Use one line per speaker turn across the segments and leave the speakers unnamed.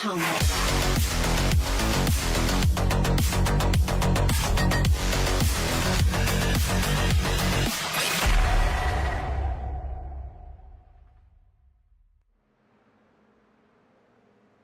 tunnel.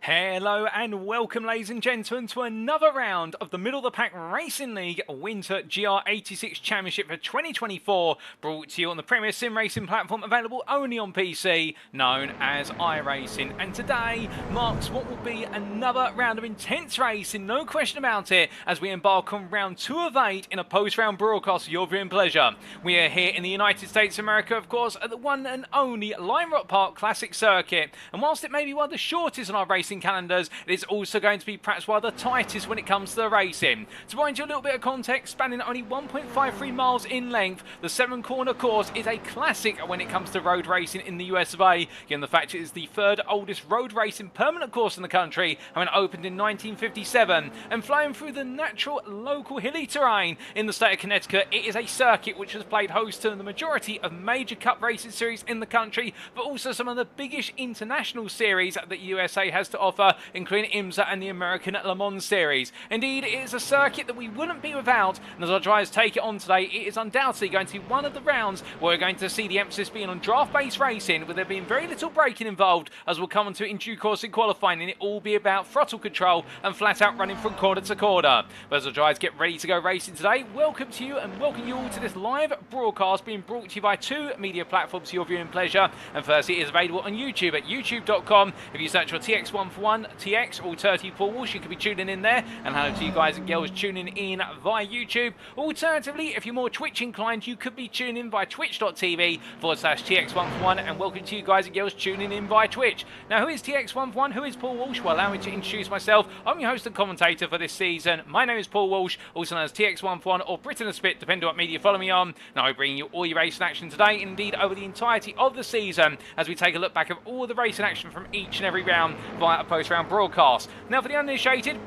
Hello and welcome, ladies and gentlemen, to another round of the Middle of the Pack Racing League Winter GR86 Championship for 2024, brought to you on the Premier Sim Racing platform, available only on PC, known as iRacing. And today marks what will be another round of intense racing, no question about it, as we embark on round 2 of 8 in a post-round broadcast for your viewing pleasure. We are here in the United States of America, of course, at the one and only Lime Rock Park Classic Circuit. And whilst it may be one of the shortest on our racing calendars, it is also going to be perhaps one of the tightest when it comes to the racing. To provide you a little bit of context, spanning only 1.53 miles in length, the 7-corner course is a classic when it comes to road racing in the US of A, given the fact it is the 3rd oldest road racing permanent course in the country, having opened in 1957, and flying through the natural local hilly terrain in the state of Connecticut. It is a circuit which has played host to the majority of major cup racing series in the country, but also some of the biggest international series that USA has to offer, including IMSA and the American Le Mans Series. Indeed, it is a circuit that we wouldn't be without, and as our drivers take it on today, it is undoubtedly going to be one of the rounds where we're going to see the emphasis being on draft-based racing, with there being very little braking involved, as we'll come onto in due course in qualifying, and it all be about throttle control and flat-out running from corner to corner. But as our drivers get ready to go racing today, welcome to you and welcome you all to this live broadcast being brought to you by 2 media platforms for your viewing pleasure. And firstly, it is available on YouTube at youtube.com. If you search for TX141 TX or 30 Paul Walsh, you could be tuning in there. And hello to you guys and girls tuning in via YouTube. Alternatively, if you're more Twitch inclined, you could be tuning in via twitch.tv/TX141. And welcome to you guys and girls tuning in via Twitch. Now, who is TX141? Who is Paul Walsh? Well, allow me to introduce myself. I'm your host and commentator for this season. My name is Paul Walsh, also known as TX141 or Britain and Spit, depending on what media you follow me on. Now, I bring you all your racing action today, indeed over the entirety of the season, as we take a look back at all the racing action from each and every round via a post-round broadcast. Now, for the uninitiated,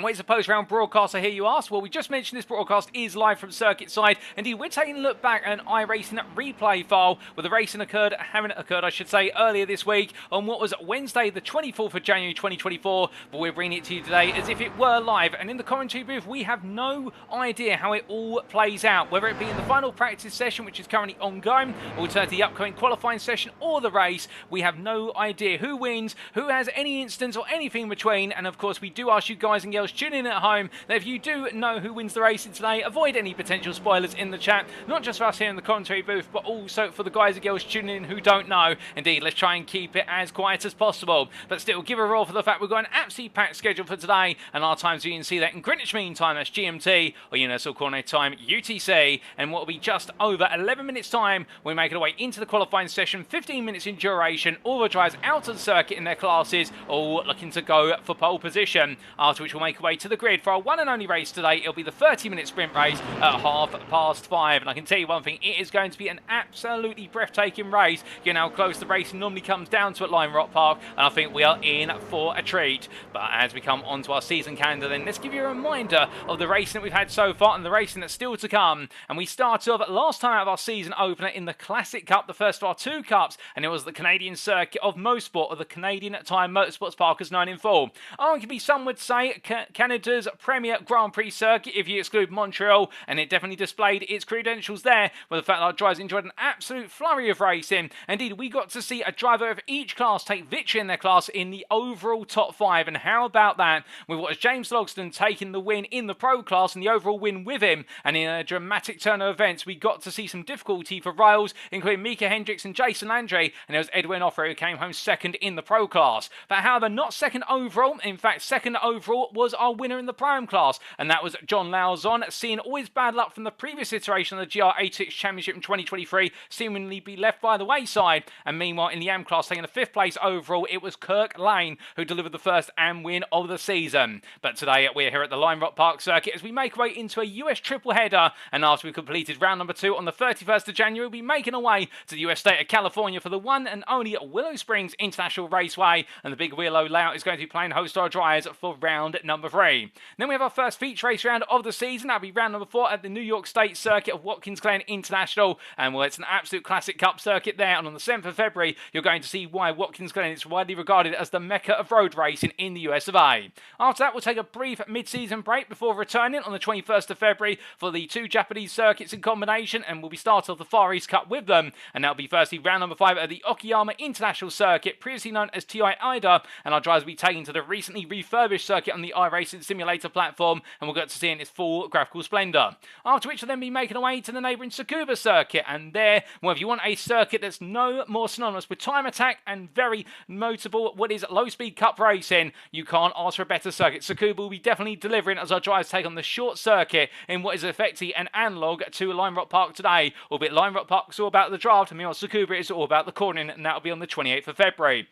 what is a post-round broadcast, I hear you ask? Well, we just mentioned this broadcast is live from circuit side. Indeed, we're taking a look back at an iRacing replay file where the racing having occurred, I should say, earlier this week on what was Wednesday, the 24th of January 2024. But we're bringing it to you today as if it were live. And in the commentary booth, we have no idea how it all plays out, whether it be in the final practice session, which is currently ongoing, or to the upcoming qualifying session, or the race. We have no idea who wins, who has any instance, or anything in between. And of course, we do ask you guys and girls tuning in at home that if you do know who wins the racing today, avoid any potential spoilers in the chat, not just for us here in the commentary booth, but also for the guys and girls tuning in who don't know. Indeed, let's try and keep it as quiet as possible, but still give a roll for the fact we've got an absolutely packed schedule for today, and our times you can see that in Greenwich Mean Time, that's GMT, or Universal Coordinate Time, UTC, and what will be just over 11 minutes time, we make our way into the qualifying session, 15 minutes in duration, all the drivers out of the circuit in their classes, all looking to go for pole position, after which we'll make our way to the grid for our one and only race today. It'll be the 30-minute sprint race at 5:30, and I can tell you one thing, it is going to be an absolutely breathtaking race. You know how close the racing normally comes down to at Lime Rock Park, and I think we are in for a treat. But as we come onto our season calendar, then let's give you a reminder of the racing that we've had so far and the racing that's still to come. And we started off last time out of our season opener in the Classic Cup, the first of our 2 cups, and it was the Canadian Circuit of Motorsport, or the Canadian Tire Motorsports Park as known in full. Arguably, some would say Canada's premier Grand Prix circuit if you exclude Montreal, and it definitely displayed its credentials there with the fact that our drivers enjoyed an absolute flurry of racing. Indeed, we got to see a driver of each class take victory in their class in the overall top 5, and how about that, with what was James Logston taking the win in the pro class and the overall win with him. And in a dramatic turn of events, we got to see some difficulty for rivals, including Mika Hendricks and Jason Landry, and it was Edwin Offroy who came home second in the pro class. But however, not second overall, in fact second overall was our winner in the Pro class, and that was John Lauzon, seeing all his bad luck from the previous iteration of the GR86 Championship in 2023 seemingly be left by the wayside. And meanwhile, in the AM class, taking the 5th place overall, it was Kirk Lane who delivered the first AM win of the season. But today, we're here at the Lime Rock Park circuit as we make our way into a US triple header, and after we completed round number 2 on the 31st of January, we'll be making our way to the US state of California for the one and only Willow Springs International Raceway, and the big Willow layout is going to be playing host to our drivers for round number number 3. Then we have our first feature race round of the season. That'll be round number 4 at the New York State circuit of Watkins Glen International. And well, it's an absolute classic cup circuit there. And on the 7th of February, you're going to see why Watkins Glen is widely regarded as the mecca of road racing in the US of A. After that, we'll take a brief mid-season break before returning on the 21st of February for the 2 Japanese circuits in combination, and we'll be starting off the Far East Cup with them. And that'll be firstly round number 5 at the Okayama International Circuit, previously known as TI Ida, and our drivers will be taken to the recently refurbished circuit on the iRacing simulator platform, and we'll get to see it in its full graphical splendour. After which we'll then be making our way to the neighbouring Tsukuba circuit, and there, well, if you want a circuit that's no more synonymous with time attack and very notable what is low-speed cup racing, you can't ask for a better circuit. Tsukuba will be definitely delivering as our drivers take on the short circuit in what is effectively an analogue to Lime Rock Park today, albeit Lime Rock Park is all about the draft, and meanwhile Tsukuba is all about the cornering, and that'll be on the 28th of February.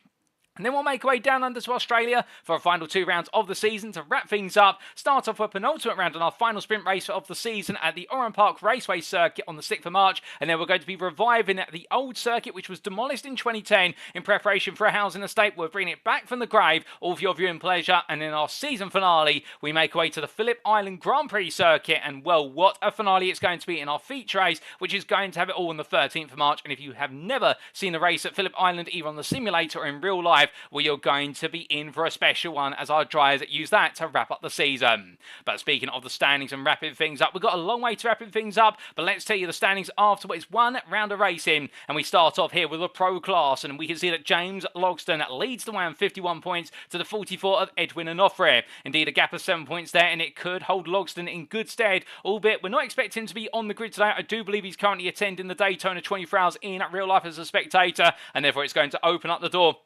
And then we'll make our way down under to Australia for our final 2 rounds of the season to wrap things up. Start off with a penultimate round on our final sprint race of the season at the Oran Park Raceway circuit on the 6th of March. And then we're going to be reviving the old circuit, which was demolished in 2010 in preparation for a housing estate. We're bringing it back from the grave, all for your viewing pleasure. And in our season finale, we make our way to the Phillip Island Grand Prix circuit. And well, what a finale it's going to be in our feature race, which is going to have it all on the 13th of March. And if you have never seen a race at Phillip Island, either on the simulator or in real life, well, you're going to be in for a special one as our drivers use that to wrap up the season. But speaking of the standings and wrapping things up, we've got a long way to wrapping things up, but let's tell you the standings after what is 1 round of racing. And we start off here with the pro class, and we can see that James Logston leads the way on 51 points to the 44 of Edwin Onofre. Indeed, a gap of 7 points there, and it could hold Logston in good stead, albeit we're not expecting him to be on the grid today. I do believe he's currently attending the Daytona 24 Hours in real life as a spectator, and therefore it's going to open up the door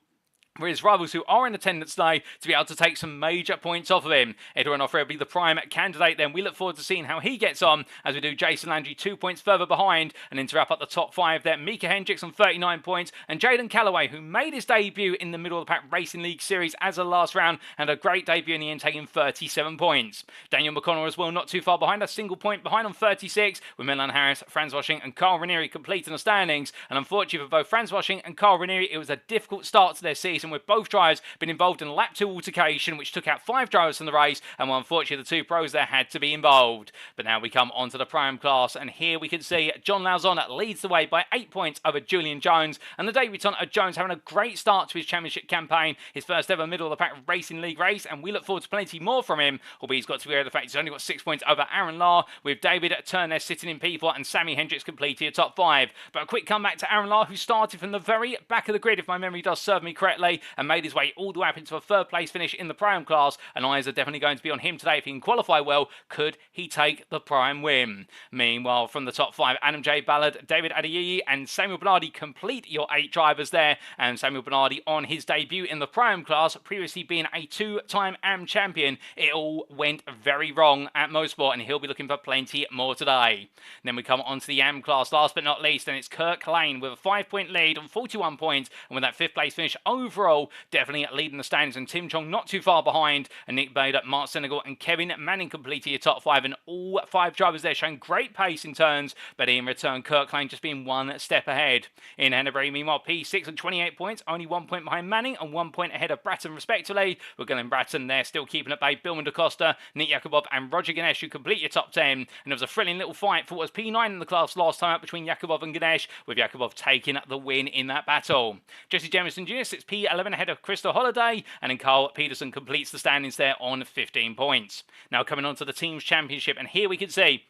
for his rivals who are in attendance today to be able to take some major points off of him. Edwin Onofre will be the prime candidate then. We look forward to seeing how he gets on as we do Jason Landry 2 points further behind. And then to wrap up the top 5 there, Mika Hendricks on 39 points and Jaden Callaway, who made his debut in the middle of the pack Racing League Series as a last round and a great debut in the end, taking 37 points. Daniel McConnell as well, not too far behind, a single point behind on 36, with Milan Harris, Franz Washing and Carl Ranieri completing the standings. And unfortunately for both Franz Washing and Carl Ranieri, it was a difficult start to their season, with both drivers been involved in a lap 2 altercation which took out 5 drivers from the race, and well, unfortunately the 2 pros there had to be involved. But now we come on to the prime class, and here we can see John Lauzon leads the way by 8 points over Julian Jones, and the debutant of Jones having a great start to his championship campaign, his first ever middle of the pack Racing League race, and we look forward to plenty more from him, albeit he's got to be aware of the fact he's only got 6 points over Aaron Lahr, with David Turner sitting in P4 and Sammy Hendricks completing a top 5. But a quick comeback to Aaron Lahr, who started from the very back of the grid, if my memory does serve me correctly, and made his way all the way up into a 3rd place finish in the prime class, and eyes are definitely going to be on him today if he can qualify well. Could he take the prime win? Meanwhile, from the top 5, Adam J. Ballard, David Adeyiyi and Samuel Bernardi complete your 8 drivers there, and Samuel Bernardi on his debut in the prime class, previously being a 2-time AM champion. It all went very wrong at Motorsport, and he'll be looking for plenty more today. Then we come on to the AM class, last but not least, and it's Kirk Lane with a 5-point lead on 41 points, and with that 5th place finish overall, definitely leading the standings, and Tim Chong not too far behind, and Nick Bader, Mark Senegal and Kevin Manning completed your top 5, and all 5 drivers there showing great pace in turns, but in return Kirk Lane just being 1 step ahead. In Hennebury, meanwhile, P6 on 28 points, only 1 point behind Manning and 1 point ahead of Bratton respectively. We're Glenn Bratton there still keeping at bay, Billman DaCosta, Nick Yakubov and Roger Ganesh who complete your top 10, and there was a thrilling little fight for what was P9 in the class last time out between Yakubov and Ganesh, with Yakubov taking the win in that battle. Jesse Jemison Jr. sits P11 ahead of Crystal Holiday, and then Carl Peterson completes the standings there on 15 points. Now coming on to the Teams Championship, and here we can see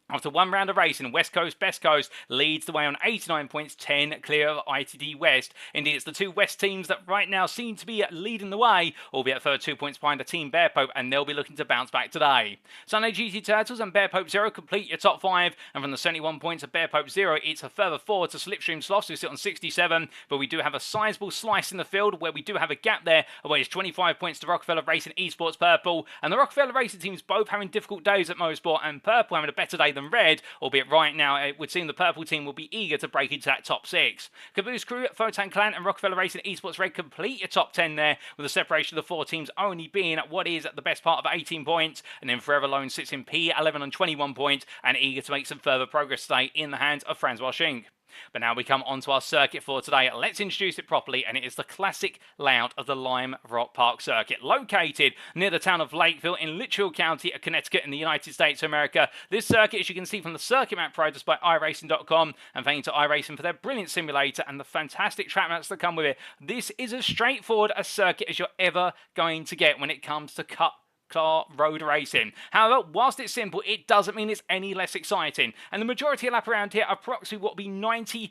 after 1 round of racing, West Coast Best Coast leads the way on 89 points, 10 clear of ITD West. Indeed, it's the 2 West teams that right now seem to be leading the way, albeit a further 2 points behind the Team Bear Pope, and they'll be looking to bounce back today. Sunday GT Turtles and Bear Pope 0 complete your top 5, and from the 71 points of Bear Pope 0, it's a further 4 to Slipstream Sloths, who sit on 67, but we do have a sizable slice in the field where we do have a gap there, where it's 25 points to Rockefeller Racing Esports Purple, and the Rockefeller Racing teams both having difficult days at Motorsport, and Purple having a better day than Red, albeit right now it would seem the Purple team will be eager to break into that top 6. Caboose Crew, Photon Clan and Rockefeller Racing Esports Red complete your top 10 there, with the separation of the 4 teams only being at what is the best part of 18 points, and then Forever Lone sits in P11 on 21 points and eager to make some further progress today in the hands of Franz Washing. But now we come onto our circuit for today. Let's introduce it properly, and it is the classic layout of the Lime Rock Park circuit, located near the town of Lakeville in Litchfield County, Connecticut in the United States of America. This circuit, as you can see from the circuit map provided by iRacing.com, and thank you to iRacing for their brilliant simulator and the fantastic track maps that come with it. This is as straightforward a circuit as you're ever going to get when it comes to car road racing. However, whilst it's simple, it doesn't mean it's any less exciting. And the majority of lap around here, approximately what will be 90%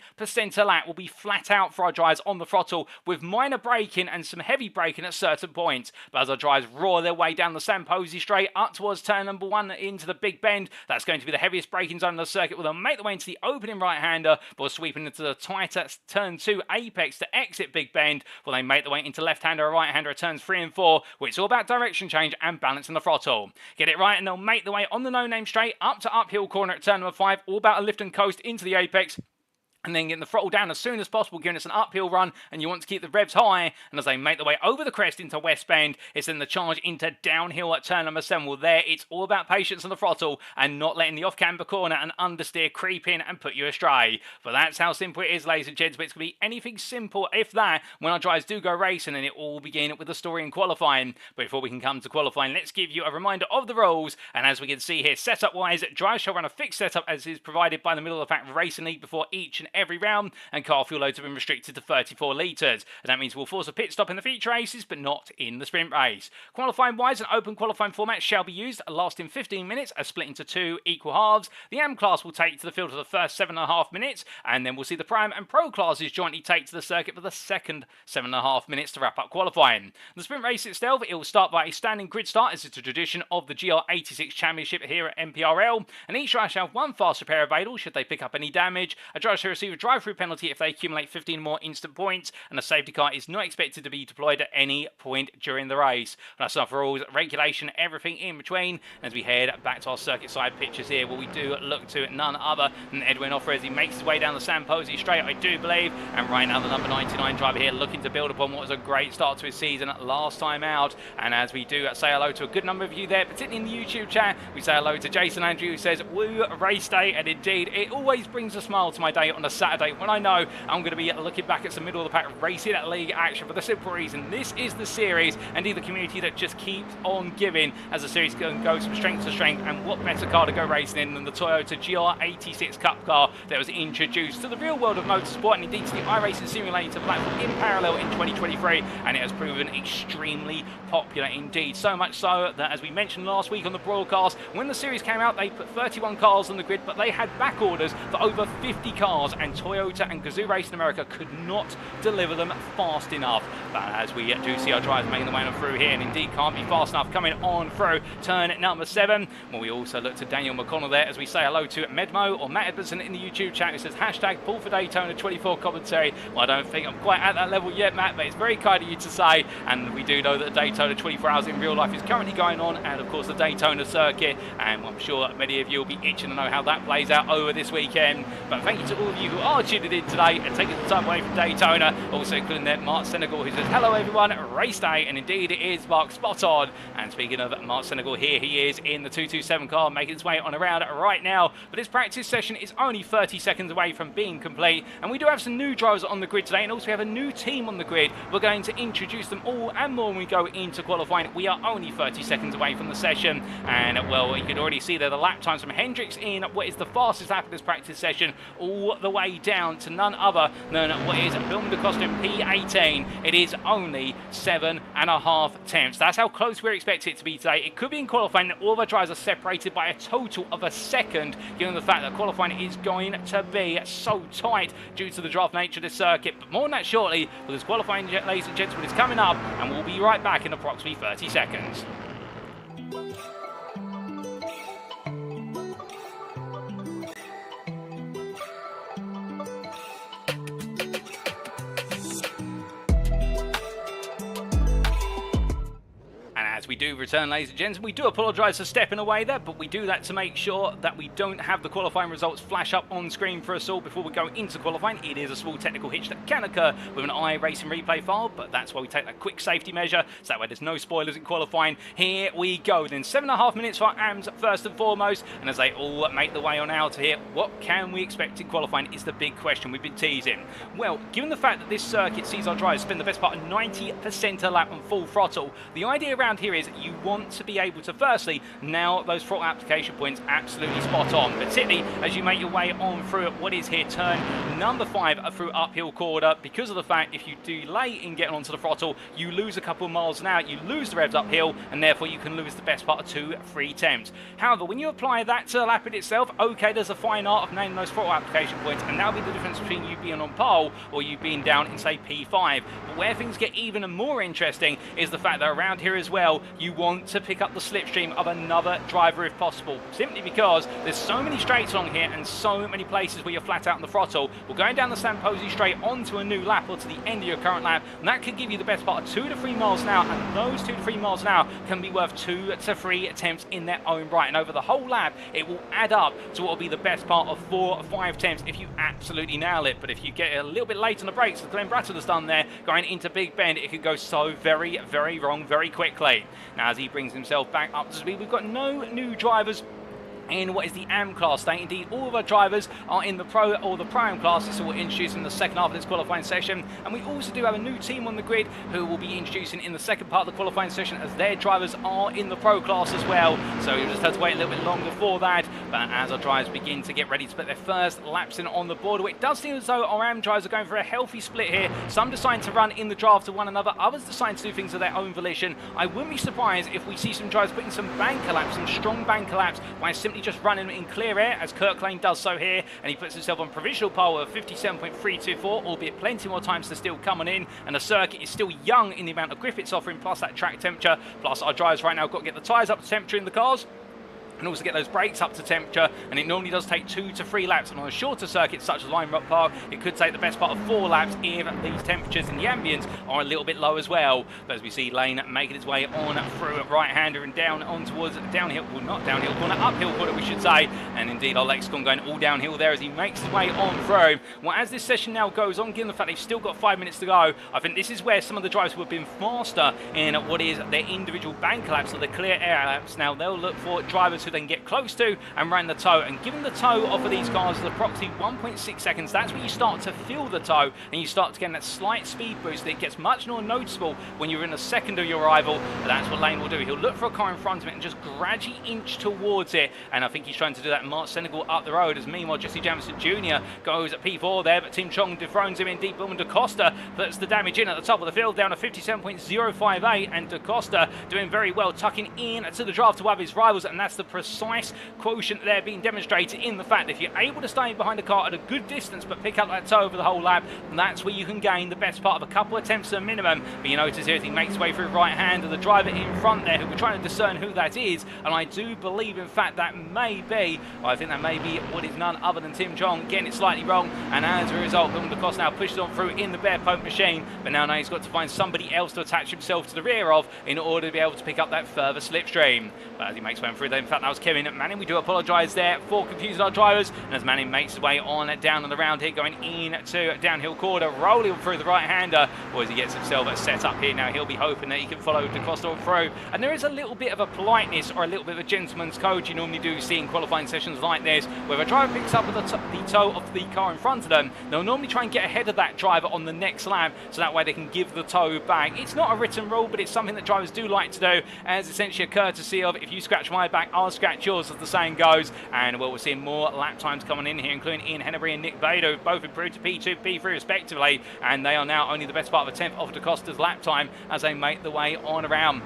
a lap, will be flat out for our drivers on the throttle, with minor braking and some heavy braking at certain points. But as our drivers roar their way down the Samposi straight up towards turn number 1 into the big bend, that's going to be the heaviest braking zone on the circuit, where they'll make their way into the opening right-hander before sweeping into the tighter turn 2 apex to exit big bend, where they make their way into left-hander or right-hander at turns 3 and 4, where it's all about direction change and balance in the throttle. Get it right and they'll make their way on the no-name straight up to uphill corner at turn number 5, all about a lift and coast into the apex, and then getting the throttle down as soon as possible, giving us an uphill run, and you want to keep the revs high. And as they make their way over the crest into West Bend, it's then the charge into downhill at turn number 7. Well, there, it's all about patience on the throttle and not letting the off-camber corner and understeer creep in and put you astray. But that's how simple it is, ladies and gents. But it's going to be anything simple, if that, when our drivers do go racing, and it all begin with the story in qualifying. But before we can come to qualifying, let's give you a reminder of the rules. And as we can see here, setup-wise, drivers shall run a fixed setup as is provided by the Middle of the Pack Racing League before each and every round, and car fuel loads have been restricted to 34 litres. And that means we'll force a pit stop in the feature races, but not in the sprint race. Qualifying wise, an open qualifying format shall be used, lasting 15 minutes, as split into 2 equal halves. The AM class will take to the field for the first 7.5 minutes, and then we'll see the Prime and Pro classes jointly take to the circuit for the second 7.5 minutes to wrap up qualifying. The sprint race itself, it will start by a standing grid start, as it's a tradition of the GR86 Championship here at MPRL, and each driver shall have one fast repair available should they pick up any damage. A driver shall receive a drive-through penalty if they accumulate 15 more instant points, and a safety car is not expected to be deployed at any point during the race. That's enough for rules, regulation, everything in between, as we head back to our circuit side pictures here, where we do look to none other than Edwin Offer as he makes his way down the Samposi straight, I do believe. And right now the number 99 driver here looking to build upon what was a great start to his season last time out. And as we do say hello to a good number of you there, particularly in the YouTube chat, we say hello to Jason Andrew, who says, woo, race day. And indeed, it always brings a smile to my day on a Saturday when I know I'm going to be looking back at some middle of the pack racing at league action, for the simple reason this is the series and the community that just keeps on giving as the series goes from strength to strength. And what better car to go racing in than the Toyota GR86 Cup car that was introduced to the real world of motorsport, and indeed to the iRacing simulator platform in parallel in 2023, and it has proven extremely popular indeed. So much so that, as we mentioned last week on the broadcast, when the series came out, they put 31 cars on the grid, but they had back orders for over 50 cars, and Toyota and Gazoo Racing America could not deliver them fast enough. But as we do see our drivers making the way on through here, and indeed can't be fast enough coming on through turn number 7. Well, we also look to Daniel McConnell there as we say hello to Medmo, or Matt Edmondson in the YouTube chat, who says hashtag Paul for Daytona 24 commentary. Well, I don't think I'm quite at that level yet, Matt, but it's very kind of you to say. And we do know that the Daytona 24 hours in real life is currently going on, and of course the Daytona circuit, and I'm sure many of you will be itching to know how that plays out over this weekend. But thank you to all of you who are tuning in today and taking the time away from Daytona. Also including there Mark Senegal, who says hello everyone, race day. And indeed it is, Mark, spot on. And speaking of Mark Senegal, here he is in the 227 car making his way on around right now. But this practice session is only 30 seconds away from being complete, and we do have some new drivers on the grid today, and also we have a new team on the grid. We're going to introduce them all and more when we go into qualifying. We are only 30 seconds away from the session, and well, you can already see there the lap times from Hendricks in what is the fastest lap of this practice session, all the way down to none other than what is Bill DeCosta in P18. It is only 7.5 tenths. That's how close we're expecting it to be today. It could be in qualifying that all of our drivers are separated by a total of a second, given the fact that qualifying is going to be so tight due to the draft nature of this circuit. But more on that shortly, because qualifying, ladies and gentlemen, is coming up, and we'll be right back in approximately 30 seconds. Yes, we do return, ladies and gents. We do apologise for stepping away there, but we do that to make sure that we don't have the qualifying results flash up on screen for us all before we go into qualifying. It is a small technical hitch that can occur with an iRacing replay file, but that's why we take that quick safety measure, so that way there's no spoilers in qualifying. Here we go. Then 7.5 minutes for AMS first and foremost, and as they all make the way on out of here, what can we expect in qualifying is the big question we've been teasing. Well, given the fact that this circuit sees our drivers spend the best part of 90% a lap on full throttle, the idea around here is you want to be able to firstly nail those throttle application points absolutely spot on, particularly as you make your way on through what is here turn number 5 through uphill corner, because of the fact if you delay in getting onto the throttle, you lose a couple of miles an hour, you lose the revs uphill, and therefore you can lose the best part of 2-3 tenths. However, when you apply that to the lap in itself, okay, there's a fine art of nailing those throttle application points, and that'll be the difference between you being on pole or you being down in, say, P5. But where things get even more interesting is the fact that around here as well, you want to pick up the slipstream of another driver if possible, simply because there's so many straights along here and so many places where you're flat out on the throttle. We're going down the San Posey straight onto a new lap or to the end of your current lap, and that could give you the best part of 2 to 3 miles an hour, and those 2 to 3 miles an hour can be worth 2 to 3 attempts in their own right, and over the whole lap it will add up to what will be the best part of 4 or 5 attempts if you absolutely nail it. But if you get a little bit late on the brakes, as Glenn Bratton has done there, going into Big Bend, it could go so very, very wrong very quickly. Now as he brings himself back up to speed, we've got no new drivers in what is the AM class today. Indeed, all of our drivers are in the Pro or the Pro-Am classes, so we'll introduce in the second half of this qualifying session. And we also do have a new team on the grid who will be introducing in the second part of the qualifying session, as their drivers are in the Pro class as well. So you'll just have to wait a little bit longer for that. But as our drivers begin to get ready to put their first laps in on the board, it does seem as though our AM drivers are going for a healthy split here. Some deciding to run in the draft to one another, others deciding to do things of their own volition. I wouldn't be surprised if we see some drivers putting some banker laps, some strong banker laps, by simply just running in clear air, as Kirk Lane does so here, and he puts himself on provisional pole of 57.324, albeit plenty more times to still coming in, and the circuit is still young in the amount of grip it's offering, plus that track temperature, plus our drivers right now got to get the tyres up to temperature in the cars, and also get those brakes up to temperature, and it normally does take 2 to 3 laps, and on a shorter circuit such as Lime Rock Park, it could take the best part of 4 laps if these temperatures in the ambience are a little bit low as well. But as we see Lane making its way on through a right-hander and down on towards downhill, well not downhill corner, uphill corner we should say, and indeed our Lexicon going all downhill there as he makes his way on through. Well, as this session now goes on, given the fact they've still got 5 minutes to go, I think this is where some of the drivers who have been faster in what is their individual bank laps or the clear air laps, now they'll look for drivers who they can get close to and run the tow, and given the tow off of these cars is approximately 1.6 seconds, that's when you start to feel the tow and you start to get that slight speed boost. It gets much more noticeable when you're in a second of your arrival, but that's what Lane will do. He'll look for a car in front of it and just gradually inch towards it, and I think he's trying to do that Mark Senegal up the road, as meanwhile Jesse Jamison Jr. goes at P4 there, but Tim Chong dethrones him. Indeed, Bowman DaCosta puts the damage in at the top of the field down to 57.058, and DaCosta doing very well, tucking in to the draft to one of his rivals, and that's the precise quotient there being demonstrated in the fact that if you're able to stay behind a car at a good distance but pick up that tow over the whole lap, that's where you can gain the best part of a couple attempts at a minimum. But you notice here as he makes his way through right hand of the driver in front there, who we're trying to discern who that is, and I do believe in fact that may be, I think that may be what is none other than Tim Chong getting it slightly wrong, and as a result Bowman DaCosta now pushes on through in the bare poke machine, but now he's got to find somebody else to attach himself to the rear of in order to be able to pick up that further slipstream. But as he makes way through there, in fact that was Kevin Manning. We do apologise there for confusing our drivers, and as Manning makes his way on down on the round here, going into downhill corner, rolling through the right-hander, or as he gets himself set up here now, he'll be hoping that he can follow DaCosta on through, and there is a little bit of a politeness or a little bit of a gentleman's code you normally do see in qualifying sessions like this, where a driver picks up the toe of the car in front of them, they'll normally try and get ahead of that driver on the next lap, so that way they can give the toe back. It's not a written rule, but it's something that drivers do like to do, as essentially a courtesy of, if you scratch my back, I'll scratch yours, as the saying goes. And well, we're seeing more lap times coming in here, including Ian Hennebury and Nick Bader, both improved to P2, P3 respectively, and they are now only the best part of a tenth of DaCosta's lap time as they make the way on around.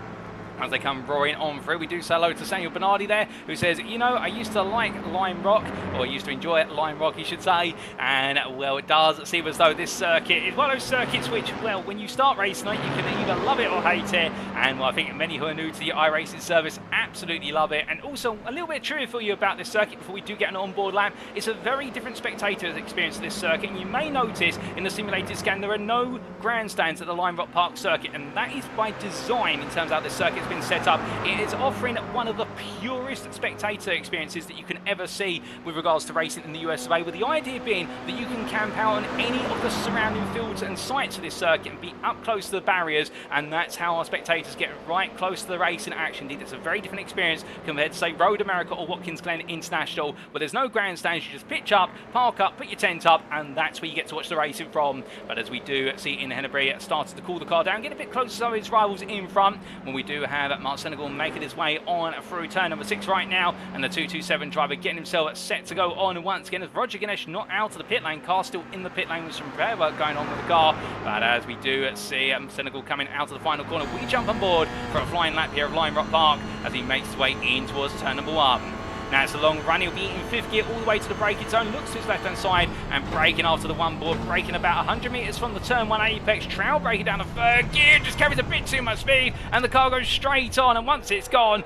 As they come roaring on through, we do say hello to Samuel Bernardi there, who says, you know, I used to like Lime Rock, or I used to enjoy Lime Rock, he should say, and well, it does seem as though this circuit is one of those circuits which, well, when you start racing it, you can either love it or hate it, and well, I think many who are new to the iRacing service absolutely love it. And also, a little bit trivia for you about this circuit before we do get an onboard lap, it's a very different spectator's experience of this circuit, and you may notice in the simulated scan there are no grandstands at the Lime Rock Park circuit, and that is by design in terms of how this circuit is been set up. It is offering one of the purest spectator experiences that you can ever see with regards to racing in the US of A, with the idea being that you can camp out on any of the surrounding fields and sites of this circuit and be up close to the barriers, and that's how our spectators get right close to the race in action. Indeed, it's a very different experience compared to, say, Road America or Watkins Glen International, where there's no grandstands. You just pitch up, park up, put your tent up, and that's where you get to watch the racing from. But as we do see in Hennebury, started to cool the car down, get a bit closer to some of his rivals in front, when we do have Mark Senegal making his way on through turn number 6 right now, and the 227 driver getting himself set to go on once again as Roger Ganesh not out of the pit lane. Car still in the pit lane with some repair work going on with the car, but as we do see Senegal coming out of the final corner, we jump on board for a flying lap here of Lime Rock Park as he makes his way in towards turn number 1. Now it's a long run, he'll be in 5th gear all the way to the braking zone, looks to his left hand side and braking after the one board, braking about 100 metres from the turn 1 apex, trail braking down the 3rd gear, just carries a bit too much speed and the car goes straight on, and once it's gone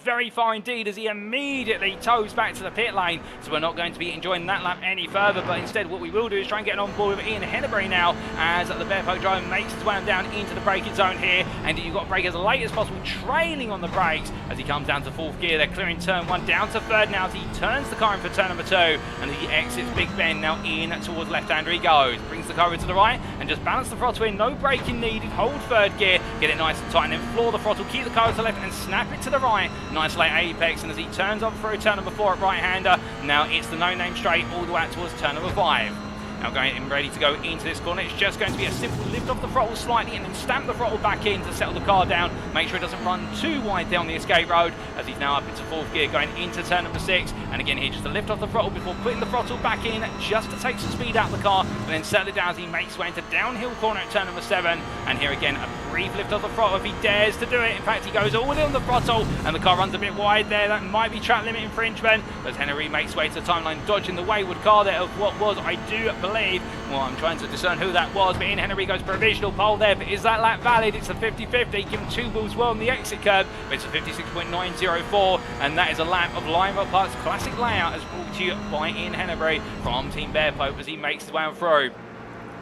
very far indeed as he immediately tows back to the pit lane. So we're not going to be enjoying that lap any further, but instead what we will do is try and get on board with Ian Hennebury now as the Bearpoke driver makes his way down into the braking zone here, and you've got to brake as late as possible, trailing on the brakes as he comes down to 4th gear. They're clearing turn 1 down to 3rd now as he turns the car in for turn number 2, and he exits Big Ben now in towards left-hander he goes, brings the car into the right and just balance the throttle in, no braking needed, hold 3rd gear, get it nice and tight and then floor the throttle, keep the car to the left and snap it to the right, nice late apex, and as he turns on through turn number 4 at right-hander, now it's the no-name straight all the way out towards turn number 5. Now going and ready to go into this corner, it's just going to be a simple lift off the throttle slightly and then stamp the throttle back in to settle the car down, make sure it doesn't run too wide down the escape road as he's now up into 4th gear going into turn number 6, and again here just to lift off the throttle before putting the throttle back in just to take some speed out of the car and then settle it down as he makes his way into downhill corner at turn number 7, and here again a brief lift off the throttle if he dares to do it. In fact, he goes all in on the throttle and the car runs a bit wide there. That might be track limit infringement as Henry makes his way to the timeline, dodging the wayward car there of what was, I do believe, well, I'm trying to discern who that was, but Ian Henry goes provisional pole there, but is that lap valid? It's a 50-50, given 2 wheels well on the exit curb, but it's a 56.904, and that is a lap of Lime Rock Park's classic layout as brought to you by Ian Henry from Team Bearpoke as he makes his way on through.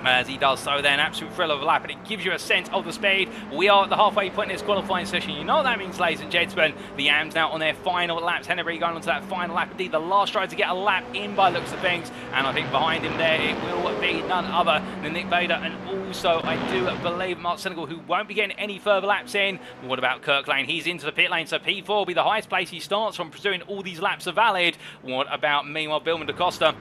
As he does so, then absolute thrill of a lap, and it gives you a sense of the speed. We are at the halfway point in this qualifying session. You know what that means, ladies and gentlemen. The AMs now on their final laps. Henry going on to that final lap. Indeed, the last driver to get a lap in by looks of things, and I think behind him there it will be none other than Nick Bader, and also I do believe Mark Senegal, who won't be getting any further laps in. What about Kirk Lane? He's into the pit lane, so P4 will be the highest place he starts from, presuming all these laps are valid. What about meanwhile Billman DaCosta?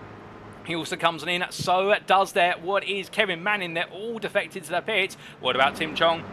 He also comes on in, so does there. What is Kevin Manning? They're all defected to the pit. What about Tim Chong?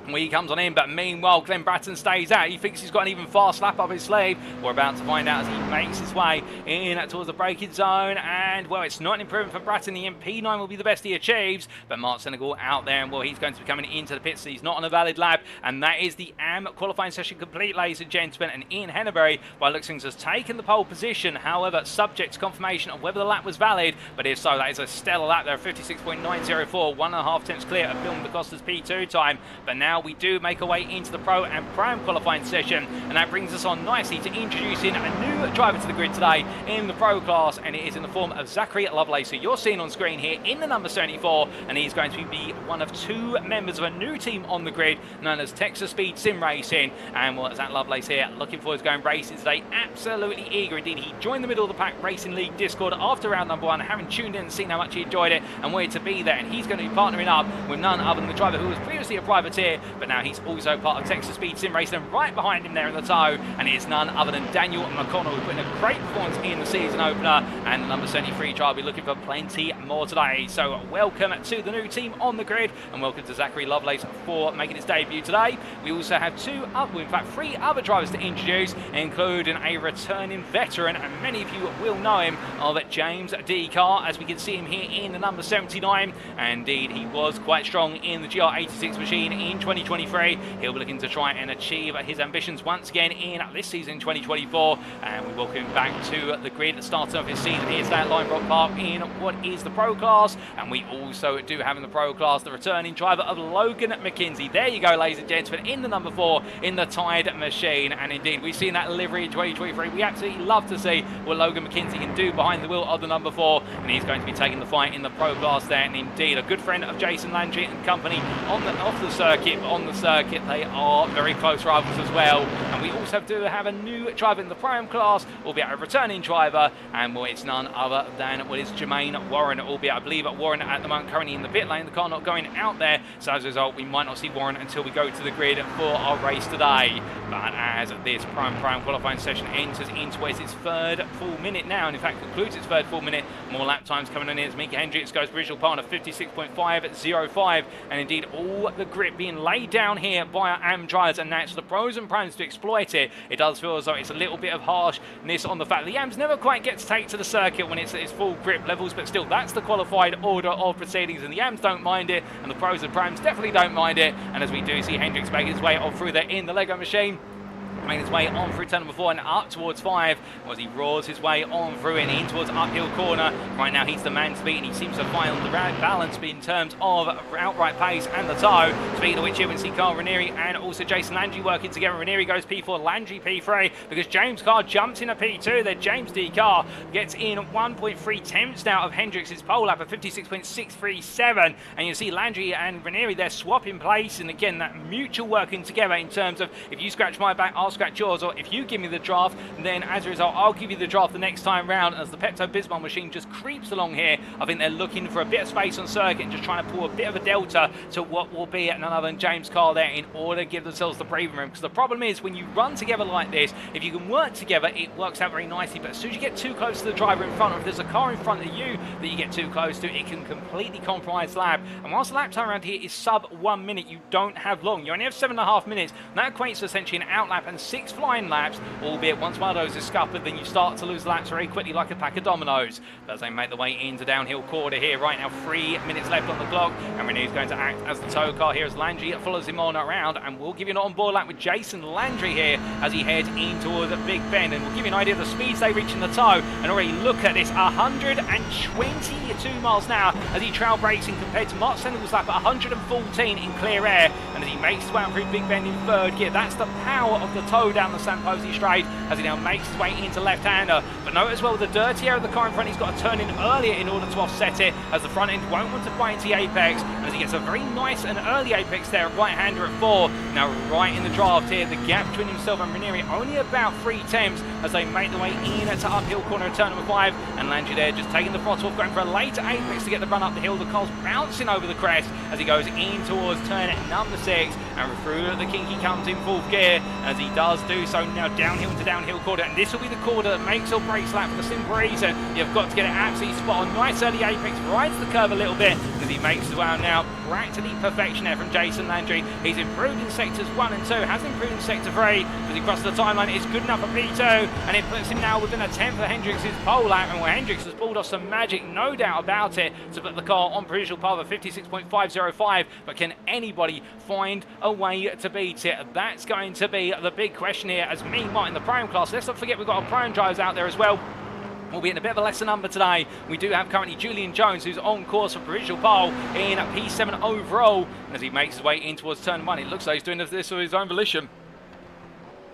He comes on in, but meanwhile Glenn Bratton stays out. He thinks he's got an even fast lap up his sleeve. We're about to find out as he makes his way in towards the braking zone, and well, it's not an improvement for Bratton. The MP9 will be the best he achieves, but Mark Senegal out there, and well, he's going to be coming into the pits. So he's not on a valid lap, and that is the AM qualifying session complete, ladies and gentlemen. And Ian Hennebury, by looks things, has taken the pole position, however subject to confirmation of whether the lap was valid, but if so, that is a stellar lap there, 56.904, 1.5 tenths clear of Billman DaCosta's P2 time. But now we do make our way into the Pro and Prime qualifying session, and that brings us on nicely to introducing a new driver to the grid today in the Pro class, and it is in the form of Zachary Lovelace, who you're seeing on screen here in the number 74, and he's going to be one of 2 members of a new team on the grid known as Texas Speed Sim Racing. And well, Zach Lovelace here, looking forward to going racing today, absolutely eager indeed. He joined the Middle of the Pack Racing League Discord after round number 1, having tuned in and seen how much he enjoyed it and wanted to be there, and he's going to be partnering up with none other than the driver who was previously a privateer, but now he's also part of Texas Speed Sim Racing, and right behind him there in the tow, and it's none other than Daniel McConnell, who put in a great performance in the season opener, and the number 73 driver will be looking for plenty more today. So welcome to the new team on the grid, and welcome to Zachary Lovelace for making his debut today. We also have 3 other drivers to introduce, including a returning veteran, and many of you will know him, of James D. Carr, as we can see him here in the number 79. And indeed, he was quite strong in the GR86 machine in 2023. He'll be looking to try and achieve his ambitions once again in this season 2024, and we welcome him back to the grid at the start of his season here at Lime Rock Park in what is the Pro class. And we also do have in the Pro class the returning driver of Logan McKenzie. There you go, ladies and gentlemen, in the number 4 in the Tide machine. And indeed, we've seen that livery in 2023. We absolutely love to see what Logan McKenzie can do behind the wheel of the number 4, and he's going to be taking the fight in the Pro class there. And indeed, a good friend of Jason Landry and company on off the circuit, but on the circuit they are very close rivals as well. And we also do have a new driver in the Prime class, albeit a returning driver, and well, it's none other than what is Jermaine Warren, albeit I believe Warren at the moment currently in the pit lane, the car not going out there, so as a result we might not see Warren until we go to the grid for our race today. But as this Prime qualifying session enters into its third full minute now, and in fact concludes its third full minute, more lap times coming in as Mika Hendricks goes for visual partner 56.505, and indeed all the grip being laid down here by our AM drivers, and that's the pros and primes to exploit it. It does feel as though it's a little bit of harshness on the fact that the AMs never quite get to take to the circuit when it's at its full grip levels, but still that's the qualified order of proceedings, and the AMs don't mind it, and the pros and primes definitely don't mind it. And as we do see Hendricks making his way on through there in the Lego machine, making his way on through turn number 4 and up towards 5 as he roars his way on through and in towards uphill corner. Right now he's the man to beat, and he seems to find the right balance in terms of outright pace and the toe. Speaking of which, here we see Carl Ranieri and also Jason Landry working together. Ranieri goes P4, Landry P3, because James Carr jumps in a P2 there. James D. Carr gets in 1.3 tenths now of Hendricks' pole lap at 56.637, and you see Landry and Ranieri there swap in place, and again that mutual working together in terms of if you scratch my back, I'll scratch yours, or if you give me the draft, then as a result I'll give you the draft the next time round. As the Pepto-Bismol machine just creeps along here, I think they're looking for a bit of space on circuit and just trying to pull a bit of a delta to what will be none other than James Carr there in order to give themselves the breathing room, because the problem is when you run together like this, if you can work together it works out very nicely, but as soon as you get too close to the driver in front, or if there's a car in front of you that you get too close to, it can completely compromise the lap. And whilst the lap time around here is sub 1 minute, you don't have long, you only have 7.5 minutes, and that equates to essentially an out lap and 6 flying laps, albeit once one of those is scuppered then you start to lose laps very quickly like a pack of dominoes. But as they make the way into downhill quarter here, right now 3 minutes left on the clock, and Renee's going to act as the tow car here as Landry follows him on around, and we'll give you an on-board lap with Jason Landry here as he heads in towards Big Bend, and we'll give you an idea of the speeds they reach in the tow. And already look at this, 122 miles an hour as he trail brakes in compared to Mark Sendel's lap at 114 in clear air, and as he makes his way out through Big Bend in third gear. That's the power of the tow down the San Posey straight as he now makes his way into left-hander. But note as well the dirty air of the car in front, he's got to turn in earlier in order to offset it, as the front end won't want to bite into the apex, and as he gets a very nice and early apex there, right-hander at 4. Now right in the draft here, the gap between himself and Ranieri only about 3 tenths as they make their way in to uphill corner at turn number 5, and Landry there just taking the throttle off, going for a later apex to get the run up the hill. The car's bouncing over the crest as he goes in towards turn number 6, and through the kink he comes in 4th gear as he does do so now downhill into downhill quarter, and this will be the quarter that makes or breaks lap for the simple reason you've got to get it absolutely spot on. Nice early apex, rides the curve a little bit as he makes his way out now. Practically perfection there from Jason Landry. He's improved in sectors 1 and 2, has improved in sector 3 as he crosses the timeline. It's good enough for P2, and it puts him now within a 10th of Hendricks' pole lap, and Hendricks has pulled off some magic, no doubt about it, to put the car on provisional path of 56.505, but can anybody find a way to beat it? That's going to be the big question here as me, Martin, the Prime class. Let's not forget we've got our Prime drivers out there as well. We'll be in a bit of a lesser number today. We do have currently Julian Jones, who's on course for provisional pole in P7 overall. And as he makes his way in towards turn 1, it looks like he's doing this of his own volition.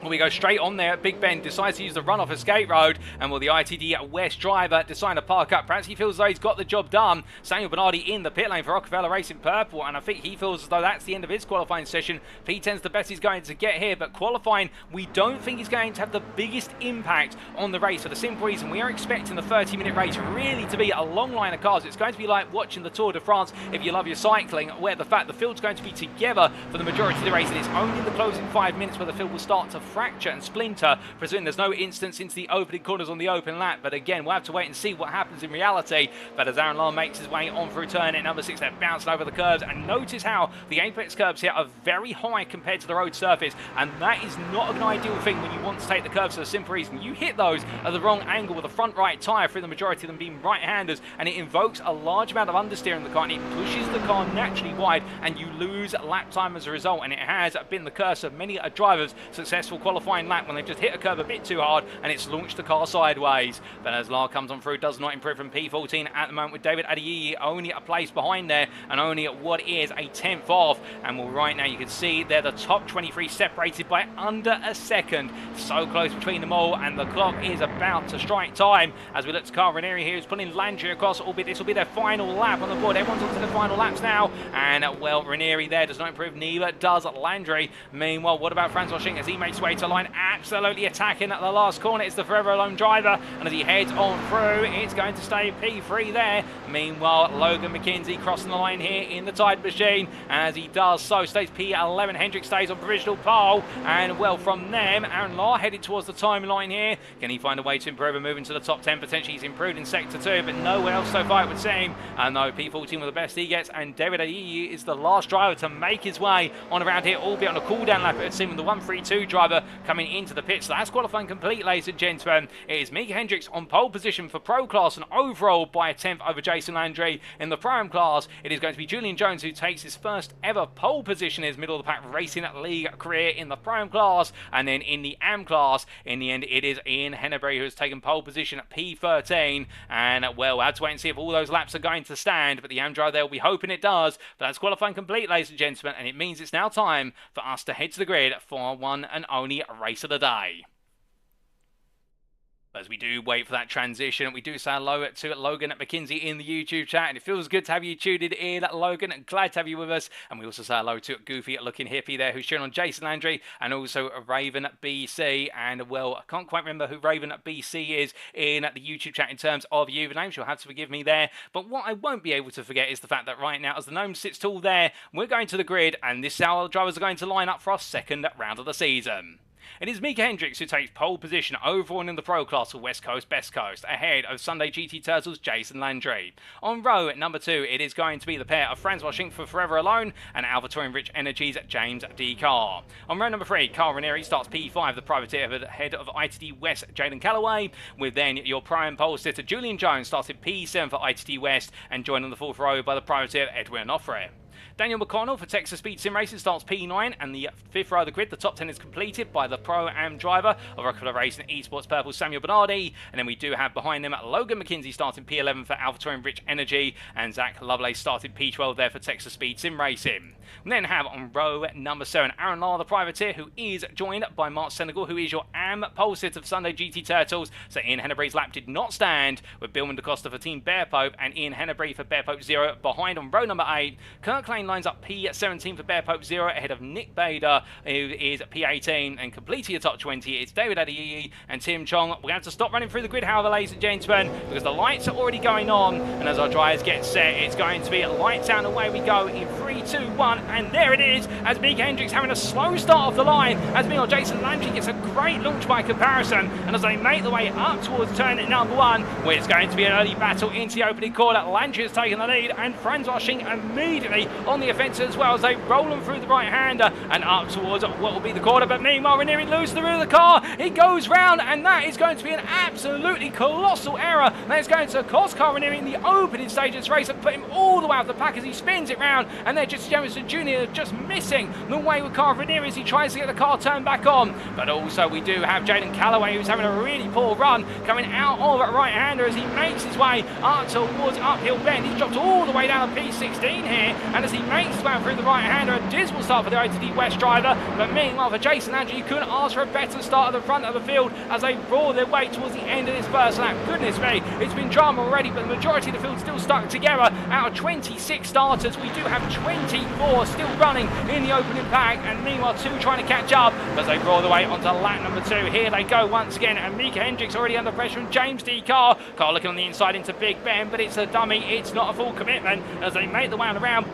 We go straight on there at Big Ben, decides to use the runoff escape road, and will the ITD West driver decide to park up? Perhaps he feels as though he's got the job done. Samuel Bernardi in the pit lane for Rockefeller Racing Purple, and I think he feels as though that's the end of his qualifying session. P10's the best he's going to get here, but qualifying, we don't think he's going to have the biggest impact on the race for the simple reason we are expecting the 30-minute race really to be a long line of cars. It's going to be like watching the Tour de France if you love your cycling, where the fact the field's going to be together for the majority of the race, and it's only in the closing 5 minutes where the field will start to fracture and splinter, presuming there's no instance into the opening corners on the open lap. But again, we'll have to wait and see what happens in reality. But as Aaron Lamb makes his way on through turn at number 6, they're bouncing over the curves, and notice how the apex curbs here are very high compared to the road surface, and that is not an ideal thing when you want to take the curves for the simple reason you hit those at the wrong angle with the front right tyre, through the majority of them being right-handers, and it invokes a large amount of understeer in the car, and it pushes the car naturally wide, and you lose lap time as a result. And it has been the curse of many drivers' successful qualifying lap when they've just hit a curve a bit too hard and it's launched the car sideways. But as Lar comes on through, does not improve from P14 at the moment, with David Adeyeye only a place behind there and only at what is a 10th off. And well, right now you can see they're the top 23 separated by under a second. So close between them all, and the clock is about to strike time as we look to Carl Ranieri here, who's pulling Landry across, albeit this will be their final lap on the board. Everyone's onto the final laps now, and well, Ranieri there does not improve, neither does Landry. Meanwhile, what about Franz Washing as he makes way to line, absolutely attacking at the last corner. It's the Forever Alone driver, and as he heads on through, it's going to stay P3 there. Meanwhile, Logan McKenzie crossing the line here in the Tide Machine, and as he does so, stays P11. Hendrick stays on provisional pole, and well, from them, Aaron Lahr headed towards the timeline here. Can he find a way to improve and move into the top 10? Potentially he's improved in sector 2, but nowhere else so far it would seem. And no, P14 with the best he gets, and David Adeyeye is the last driver to make his way on around here, albeit on a cool-down lap. It would seem with the 132 driver coming into the pits. So that's qualifying complete, ladies and gentlemen. It is Mika Hendricks on pole position for Pro Class and overall by a 10th over Jason Landry. In the Pro-Am class, it is going to be Julian Jones who takes his first ever pole position in his middle of the pack racing league career in the Pro-Am class. And then in the AM class, in the end, it is Ian Hennebury who has taken pole position at P13. And well, we'll have to wait and see if all those laps are going to stand, but the AM driver there will be hoping it does. But that's qualifying complete, ladies and gentlemen, and it means it's now time for us to head to the grid for one and only race of the day. As we do wait for that transition, we do say hello to Logan at McKinsey in the YouTube chat, and it feels good to have you tuned in, Logan. Glad to have you with us. And we also say hello to Goofy looking hippie there, who's cheering on Jason Landry, and also Raven at BC. And well, I can't quite remember who Raven at BC is in the YouTube chat in terms of usernames. You'll have to forgive me there. But what I won't be able to forget is the fact that right now, as the gnome sits tall there, we're going to the grid, and this is how our drivers are going to line up for our second round of the season. It is Mika Hendricks who takes pole position overall in the Pro Class for West Coast Best Coast, ahead of Sunday GT Turtles Jason Landry. On row at number 2, it is going to be the pair of Franz Washing for Forever Alone and AlphaTauri Rich Energies James D. Carr. On row number 3, Carl Ranieri starts P5, the privateer ahead of ITT West Jaden Callaway, with then your prime pole sitter Julian Jones started P7 for ITT West and joined on the 4th row by the privateer Edwin Onofre. Daniel McConnell for Texas Speed Sim Racing starts P9, and the 5th row of the grid, the top 10 is completed by the Pro-Am driver of Rockford Racing Esports Purple, Samuel Bernardi. And then we do have behind them Logan McKenzie starting P11 for AlphaTauri Rich Energy, and Zach Lovelace started P12 there for Texas Speed Sim Racing. We then have on row number 7, Aaron Lahr, the privateer, who is joined by Mark Senegal, who is your AM pole sitter of Sunday GT Turtles. So Ian Hennebury's lap did not stand, with Bill DaCosta for Team Bear Pope and Ian Hennebury for Bear Pope 0 behind on row number 8. Kirk Lane lines up P17 for Bear Pope 0 ahead of Nick Bader, who is P18, and completing the top 20, it's David Adeyeye and Tim Chong. We're going to have to stop running through the grid, however, ladies and gentlemen, because the lights are already going on, and as our drivers get set, it's going to be lights out and away we go in 3, 2, 1, and there it is, as Mika Hendricks having a slow start off the line, as meanwhile Jason Landry gets a great launch by comparison, and as they make the way up towards turn number 1, where it's going to be an early battle into the opening corner, Landry has taken the lead, and Franz Washing immediately on the offensive as well, as they roll them through the right-hander and up towards what will be the corner. But meanwhile, Ranieri loses the rear of the car. He goes round, and that is going to be an absolutely colossal error. That is going to cost Carl Ranieri in the opening stage of this race and put him all the way out the pack as he spins it round. And then just Jamison Jr. just missing the way with Carl Ranieri as he tries to get the car turned back on. But also we do have Jaden Callaway, who's having a really poor run, coming out of a right-hander as he makes his way up towards uphill bend. He's dropped all the way down to P16 here, and as he makes his way through the right-hander, a dismal start for the ITD West driver. But meanwhile, for Jason Landry, you couldn't ask for a better start at the front of the field as they roar their way towards the end of this first lap. Goodness me, it's been drama already, but the majority of the field still stuck together. Out of 26 starters, we do have 24 still running in the opening pack, and meanwhile 2 trying to catch up as they roar their way onto lap number 2. Here they go once again, and Mika Hendricks already under pressure from James D. Carr. Carr looking on the inside into Big Ben, but it's a dummy, it's not a full commitment as they make the way around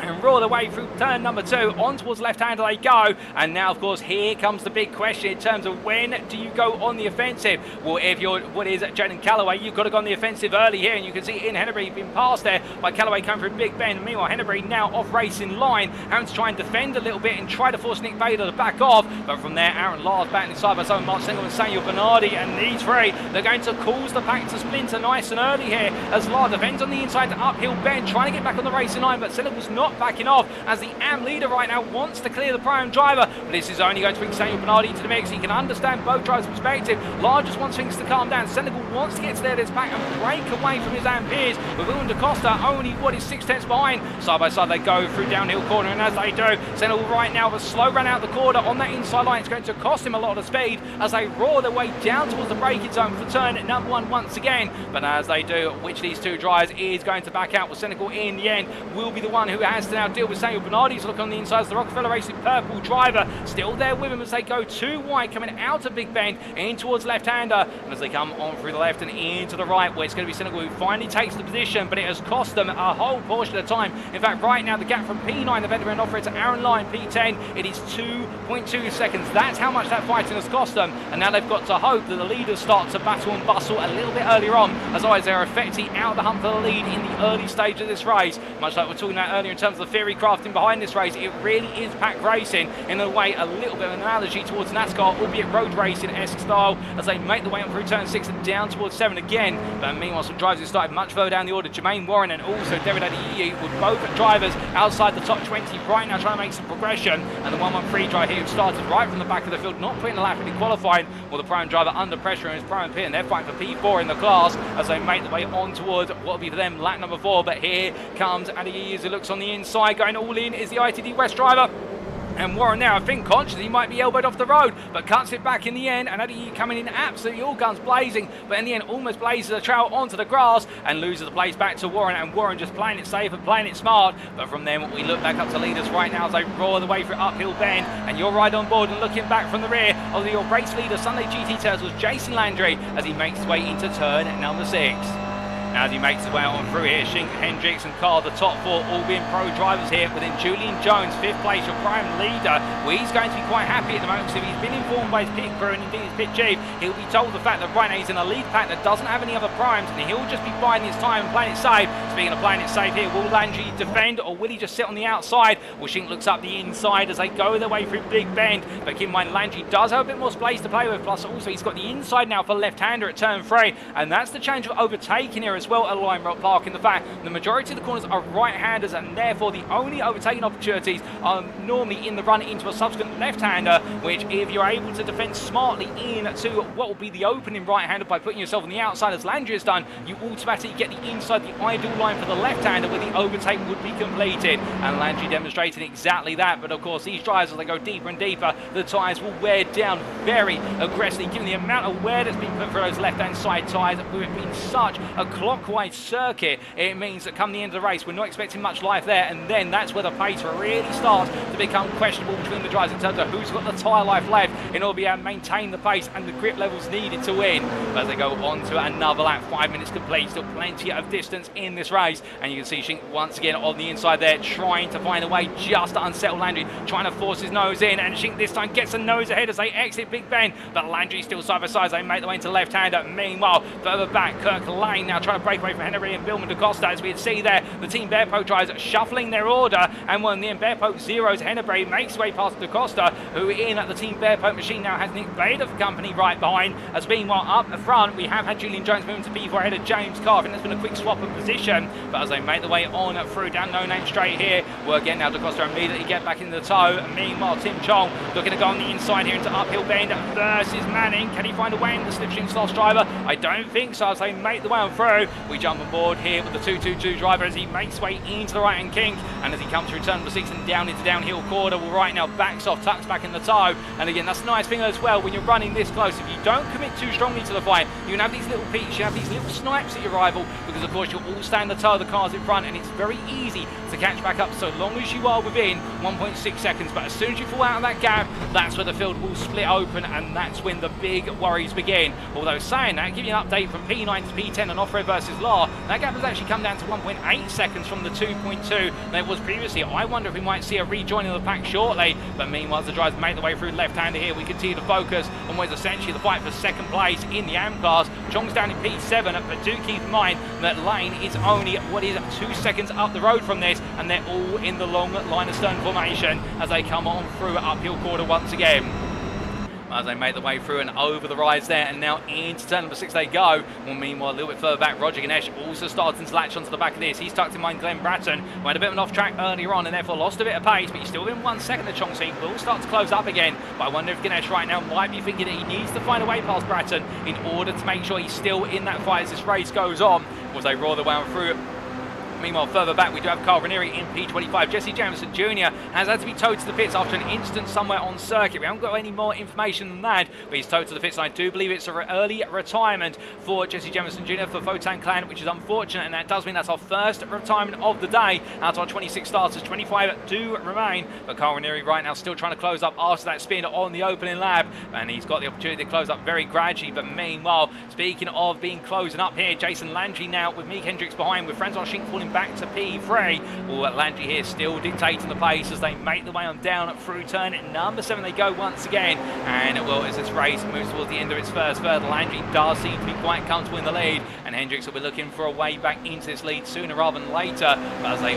and roar their way through turn number 2. On towards left-hander they go, and now of course here comes the big question in terms of when do you go on the offensive. Well, if you're what is Jaden Callaway, you've got to go on the offensive early here, and you can see Ian Hennebury being passed there by Callaway coming through Big Ben. Meanwhile, Hennebury now off racing line, having to try and defend a little bit and try to force Nick Bader to back off, but from there Aaron Lahr's battling side by side with Mark Sengel and Samuel Bernardi, and these 3, they're going to cause the pack to splinter nice and early here as Lahr defends on the inside to uphill bend, trying to get back on the racing line, but Sengel's not backing off as the AM leader right now wants to clear the prime driver, but this is only going to bring Samuel Bernardi into the mix. He can understand both drivers' perspective. Law just wants things to calm down. Senegal wants to get to their pack and break away from his AM peers, with Willem da Costa only what is 6 tenths behind. Side by side they go through downhill corner, and as they do, Senegal right now with a slow run out the corner on that inside line. It's going to cost him a lot of speed as they roar their way down towards the braking zone for turn number 1 once again. But as they do, which of these two drivers is going to back out? Well, Senegal in the end will be the one who has to now deal with Samuel Bernardi's look on the inside as the Rockefeller Racing purple driver still there with him as they go too wide, coming out of Big Bend in towards left-hander, and as they come on through the left and into the right, where it's going to be Senegal who finally takes the position, but it has cost them a whole portion of time. In fact, right now the gap from P9, the veteran operator, Aaron Lyon, P10, it is 2.2 seconds. That's how much that fighting has cost them, and now they've got to hope that the leaders start to battle and bustle a little bit earlier on, as always they're effectively out of the hunt for the lead in the early stage of this race. Much like we were talking about earlier in terms of the theory crafting behind this race, it really is pack racing in a way, a little bit of an analogy towards NASCAR, albeit road racing-esque style, as they make the way up through turn 6 and down towards 7 again. But meanwhile, some drivers who started much further down the order, Jermaine Warren and also David Adeyeye, with both drivers outside the top 20 right now trying to make some progression, and the 113 driver here who started right from the back of the field, not putting the lap in qualifying, well, the prime driver under pressure in his prime pit, and they're fighting for P4 in the class as they make the way on towards what will be for them lap number 4. But here comes Adeyeye as he looks on the inside, going all in is the ITD West driver. And Warren now, I think conscious he might be elbowed off the road, but cuts it back in the end, and Adeyeye coming in absolutely all guns blazing, but in the end almost blazes a trail onto the grass and loses the place back to Warren, and Warren just playing it safe and playing it smart. But from then we look back up to leaders right now as they roar the way through uphill bend, and you're right on board and looking back from the rear of your race leader Sunday GT Turtles, Jason Landry, as he makes his way into turn number 6. Now as he makes his way on through here, Shink, Hendricks and Carr, the top 4, all being pro drivers here, within Julian Jones, 5th place, your prime leader. Well, he's going to be quite happy at the moment, because if he's been informed by his pit crew and indeed his pit chief, he'll be told the fact that right now he's in a lead pack that doesn't have any other primes, and he'll just be biding his time and playing it safe. Speaking of playing it safe here, will Landry defend or will he just sit on the outside? Well, Shink looks up the inside as they go their way through Big Bend, but keep in mind Landry does have a bit more space to play with, plus also he's got the inside now for left-hander at turn 3, and that's the change of overtaking here as well at Lime Rock Park, in the fact the majority of the corners are right-handers, and therefore the only overtaking opportunities are normally in the run into a subsequent left-hander, which if you're able to defend smartly into what will be the opening right-hander by putting yourself on the outside as Landry has done, you automatically get the inside, the ideal line for the left-hander where the overtake would be completed, and Landry demonstrated exactly that. But of course these drivers, as they go deeper and deeper, the tyres will wear down very aggressively, given the amount of wear that's been put through those left-hand side tyres, with it being such a clockwise circuit. It means that come the end of the race we're not expecting much life there, and then that's where the pace really starts to become questionable between the drivers in terms of who's got the tyre life left in order to be able to maintain the pace and the grip levels needed to win. But as they go on to another lap, 5 minutes complete, still plenty of distance in this race, and you can see Shink once again on the inside there trying to find a way just to unsettle Landry, trying to force his nose in, and Shink this time gets a nose ahead as they exit Big Ben, but Landry still side by side as they make their way into left-hander. Meanwhile, further back, Kirk Lane now trying to break away from Henry and Billman da Costa, as we see there, the Team Bearpo drivers shuffling their order, and when the Bearpo zeros, Henneberry makes his way past da Costa, who in at the Team Bearpo machine now has Nick Bader for company right behind, as meanwhile up the front we have had Julian Jones moving to P4 ahead of James Carr. I think there's been a quick swap of position, but as they make the way on through down No Name Straight here, well again now da Costa immediately get back in the tow. Meanwhile Tim Chong looking to go on the inside here into uphill bend versus Manning. Can he find a way in the slipstream slots driver? I don't think so, as they make the way on through. We jump on board here with the 222 driver as he makes his way into the right-hand kink, and as he comes through turn number 6 and down into downhill corner, well right now backs off, tucks back in the tow. And again, that's the nice thing as well, when you're running this close, if you don't commit too strongly to the fight, you can have these little peaks, you have these little snipes at your rival, because of course you'll all stand the tow of the cars in front, and it's very easy to catch back up so long as you are within 1.6 seconds. But as soon as you fall out of that gap, that's where the field will split open, and that's when the big worries begin. Although saying that, give you an update from P9 to P10 and off-road versus LAR, that gap has actually come down to 1.8 seconds from the 2.2 that it was previously. I wonder if we might see a rejoining of the pack shortly, but meanwhile as the drivers make their way through left-hander here, we continue to focus on what is essentially the fight for second place in the AM class. Chong's down in P7, but do keep in mind that Lane is only what is 2 seconds up the road from this, and they're all in the long line of stern formation as they come on through uphill quarter once again. as they make the way through and over the rise there, and now into turn number 6 they go. Well, meanwhile, a little bit further back, Roger Ganesh also starting to latch onto the back of this. He's tucked in behind Glenn Bratton, who had a bit of an off track earlier on and therefore lost a bit of pace, but he's still in 1 second. The Chong team will start to close up again, but I wonder if Ganesh right now might be thinking that he needs to find a way past Bratton in order to make sure he's still in that fight as this race goes on, as they roar their way on through. Meanwhile, further back, we do have Carl Ranieri in P25. Jesse Jameson Jr. has had to be towed to the pits after an incident somewhere on circuit. We haven't got any more information than that, but he's towed to the pits, and I do believe it's an early retirement for Jesse Jameson Jr. for Votan Clan, which is unfortunate, and that does mean that's our first retirement of the day. Out of our 26 starters, 25 do remain, but Carl Ranieri right now still trying to close up after that spin on the opening lap, and he's got the opportunity to close up very gradually. But meanwhile, speaking of being closing up here, Jason Landry now with Meek Hendricks behind, with Francois Schink falling back to P3. Well, Landry here still dictating the pace as they make their way on down through turn number 7 they go once again. And well, as this race moves towards the end of its first third, Landry does seem to be quite comfortable in the lead, and Hendricks will be looking for a way back into this lead sooner rather than later. But as they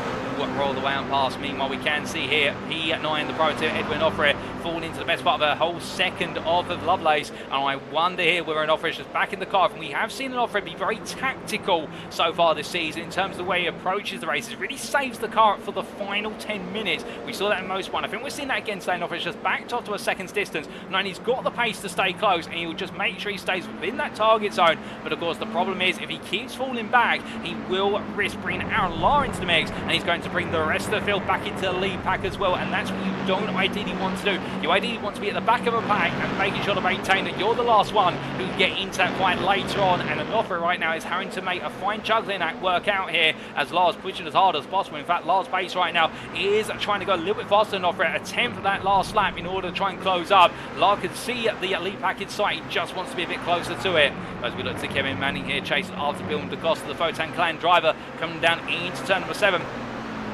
roll the way on past, meanwhile we can see here P9, the privateer Edwin Offred, falling into the best part of a whole second of Lovelace, and I wonder here whether an Offred is back in the car. And we have seen an Offred be very tactical so far this season in terms of the way he approaches the races. It really saves the car for the final 10 minutes. We saw that in most one. I think we're seeing that again today. Offred's just backed off to a second's distance, and he's got the pace to stay close, and he'll just make sure he stays within that target zone. But of course the problem is if he keeps falling back, he will risk bringing Aaron Lahr into the mix, and he's going to bring the rest of the field back into the lead pack as well, and that's what you don't ideally want to do. You ideally want to be at the back of a pack and making sure to maintain that you're the last one who can get into that fight later on. And an offer right now is having to make a fine juggling act work out here as Lahr's pushing as hard as possible. In fact, Lahr's pace right now is trying to go a little bit faster than Offred, attempt at that last lap in order to try and close up. Lahr can see the lead pack in sight, he just wants to be a bit closer to it. As we look to Kevin Manning here chasing after Bill DeCosta, the Votan Clan driver, coming down into turn number 7.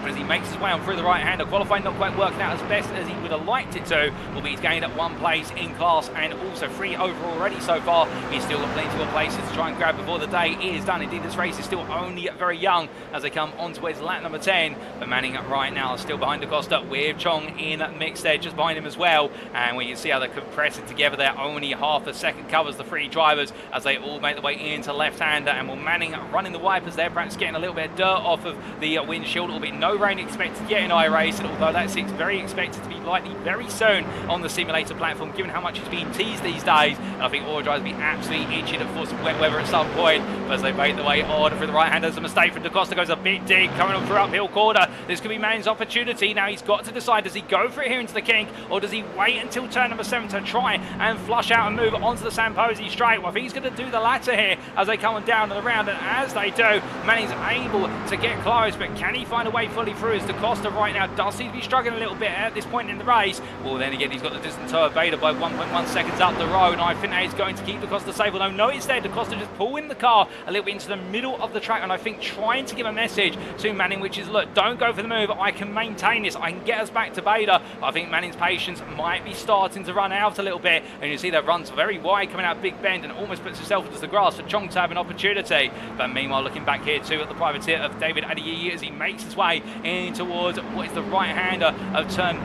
As he makes his way on through the right-hander, qualifying not quite working out as best as he would have liked it to. Will be he's gained at 1 place in class and also 3 overall already so far. He's still got plenty of places to try and grab before the day is done. Indeed, this race is still only very young as they come onto his lap number 10. But Manning right now is still behind DeCosta with Chong in mix there, just behind him as well. And we can see how they're compressing together there. Only half a second covers the 3 drivers as they all make their way into left-hander. And will Manning running the wipers there, perhaps getting a little bit of dirt off of the windshield. Albeit no rain expected yet in iRacing, although that's very expected to be likely very soon on the simulator platform, given how much it's being teased these days. And I think all drivers will be absolutely itching for some wet weather at some point. But as they make their way on through the right hand, there's a mistake from DeCosta, goes a bit deep, coming on through uphill corner. This could be Manning's opportunity. Now he's got to decide, does he go for it here into the kink, or does he wait until turn number 7 to try and flush out and move onto the Samposi straight? Well, I think he's going to do the latter here as they come on down to the round, and as they do, Manning's able to get close, but can he find a way fully through as DeCosta right now does seem to be struggling a little bit at this point in the race. Well, then again, he's got the distance to Vader by 1.1 seconds up the road, and I think that is going to keep DeCosta safe. Although no, instead DeCosta just pulling the car a little bit into the middle of the track, and I think trying to give a message to Manning, which is, look, don't go for the move, I can maintain this, I can get us back to Vader. I think Manning's patience might be starting to run out a little bit, and you see that runs very wide coming out Big Bend and almost puts himself into the grass for Chong to have an opportunity. But meanwhile, looking back here too at the privateer of David Adeyi as he makes his way in towards what is the right-hander of turn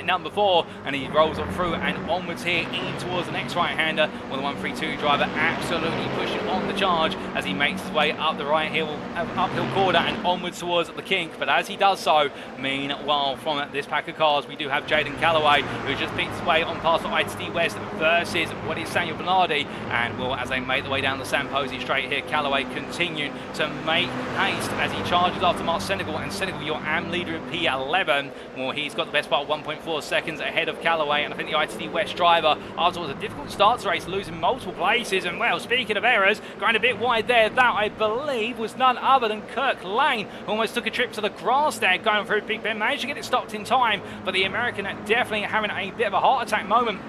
number 4, and he rolls on through and onwards here in towards the next right-hander, with the 132 driver absolutely pushing on the charge as he makes his way up the uphill corner and onwards towards the kink. But as he does so, meanwhile, from this pack of cars, we do have Jaden Callaway, who just picked his way on past the ITD West versus what is Samuel Bernardi. And well, as they make their way down the Samposi straight here, Callaway continuing to make haste as he charges after Mark Senegal, and Senegal, your AM leader in P11. Well, he's got the best part of 1.4 seconds ahead of Callaway, and I think the ITD West driver, afterwards, a difficult start to the race, losing multiple places. And well, speaking of errors, going a bit wide there, that I believe was none other than Kirk Lane, who almost took a trip to the grass there going through Big Ben, managed to get it stopped in time, but the American definitely having a bit of a heart attack moment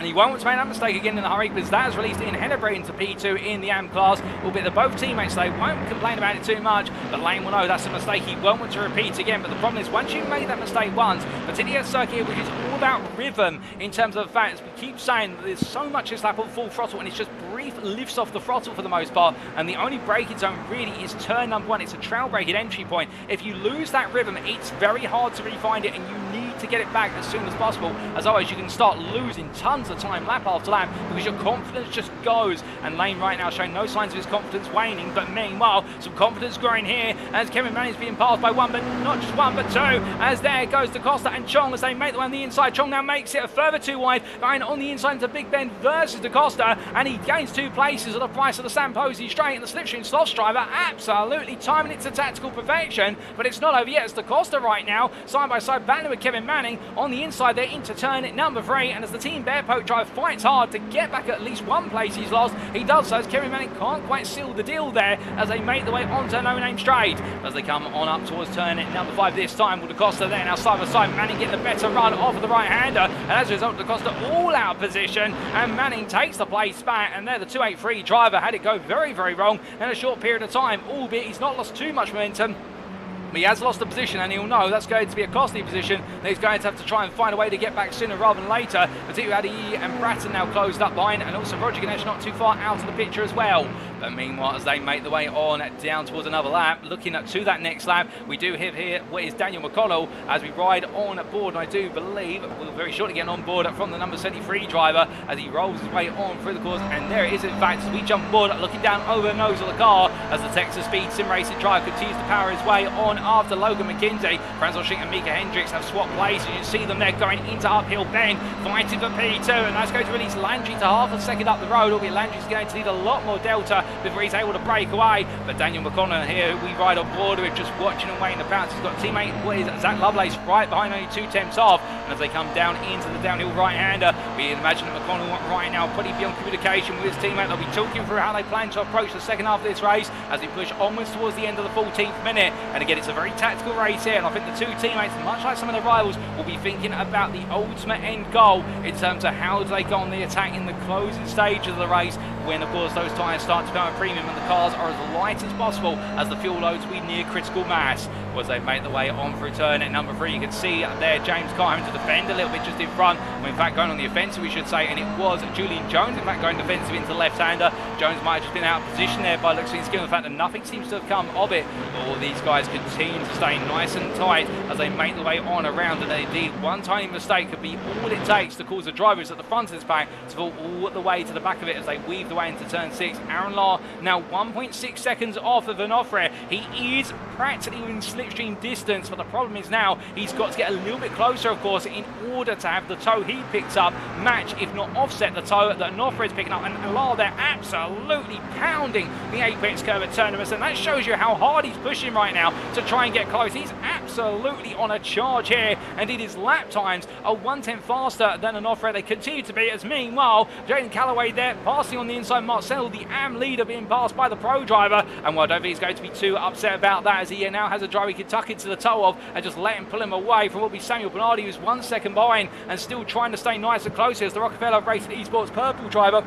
And he won't want to make that mistake again in a hurry, because that has released in Hennebrand into P2 in the AM class. Albeit that both teammates, they won't complain about it too much, but Lane will know that's a mistake he won't want to repeat again. But the problem is, once you've made that mistake once, particularly at circuit here, which is all about rhythm in terms of the fact, we keep saying that there's so much this lap on full throttle, and it's just brief lifts off the throttle for the most part, and the only braking zone really is turn number 1. It's a trail brake at entry point. If you lose that rhythm, it's very hard to re-find it, and you need to get it back as soon as possible, as otherwise you can start losing tons of time lap after lap, because your confidence just goes. And Lane right now showing no signs of his confidence waning, but meanwhile some confidence growing here as Kevin Manning's being passed by one, but not just one but two, as there goes Da Costa and Chong as they make the way on the inside. Chong now makes it a further 2 wide, going on the inside into Big Ben versus Da Costa, and he gains 2 places at the price of the Samposi straight, and the slipstream Sloths driver absolutely timing it to tactical perfection. But it's not over yet, as Da Costa right now side by side battling with Kevin Manning on the inside there into turn number 3, and as the Team Bear Poke driver fights hard to get back at least 1 place he's lost, he does so as Kevin Manning can't quite seal the deal there as they make the way onto No Name Straight. As they come on up towards turn number 5 this time, with Da Costa there now side by side, Manning getting a better run off of the right-hander, and as a result Da Costa all out of position, and Manning takes the place back, and there the 283 driver had it go very, very wrong in a short period of time, albeit he's not lost too much momentum. He has lost the position, and he'll know that's going to be a costly position that he's going to have to try and find a way to get back sooner rather than later. Particularly Adi and Bratton now closed up behind, and also Roger Ganesh not too far out of the picture as well. But meanwhile, as they make the way on down towards another lap, looking to that next lap, we do have here what is Daniel McConnell as we ride on board. And I do believe we'll very shortly get on board from the number 73 driver as he rolls his way on through the course. And there it is, in fact, as we jump aboard, looking down over the nose of the car as the Texas Speed Sim Racing driver continues to power his way on after Logan McKinsey. Franz Schink and Mika Hendricks have swapped places. You see them there going into uphill bend, fighting for P2, and that's going to release Landry to half a second up the road, albeit Landry's going to need a lot more delta before he's able to break away. But Daniel McConnell here, who we ride on board with, just watching and waiting to bounce. He's got teammate Zach Lovelace right behind, only 2 tenths off, and as they come down into the downhill right-hander, we can imagine that McConnell right now pretty beyond communication with his teammate. They'll be talking through how they plan to approach the second half of this race as we push onwards towards the end of the 14th minute. And again, it's a very tactical race here, and I think the 2 teammates, much like some of their rivals, will be thinking about the ultimate end goal in terms of how do they go on the attack in the closing stage of the race, when of course those tyres start to become a premium and the cars are as light as possible as the fuel loads we near critical mass. As they make the way on through turn at number 3, you can see there James Carr having to defend a little bit just in front, well, in fact going on the offensive we should say, and it was Julian Jones in fact going defensive into left-hander. Jones might have just been out of position there by looks of his skill, the fact that nothing seems to have come of it. All these guys continue to stay nice and tight as they make the way on around, and indeed one tiny mistake could be all it takes to cause the drivers at the front of this pack to fall all the way to the back of it as they weave the way into turn 6. Aaron Law now 1.6 seconds off of Onofre. He is practically in slipstream distance, but the problem is now he's got to get a little bit closer, of course, in order to have the tow he picks up match, if not offset, the tow that Onofre is picking up. And Law there absolutely pounding the apex curve at turn number 7. That shows you how hard he's pushing right now to try and get close. He's absolutely on a charge here, and it is lap times are 1/10 faster than Onofre. They continue to be, as meanwhile Jaden Callaway there passing on the inside. Marcel, the AM leader, being passed by the pro driver, and well, I don't think he's going to be too upset about that, as he now has a driver he can tuck into the tow of and just let him pull him away from what will be Samuel Bernardi, who's 1 second behind and still trying to stay nice and close as the Rockefeller Racing Esports purple driver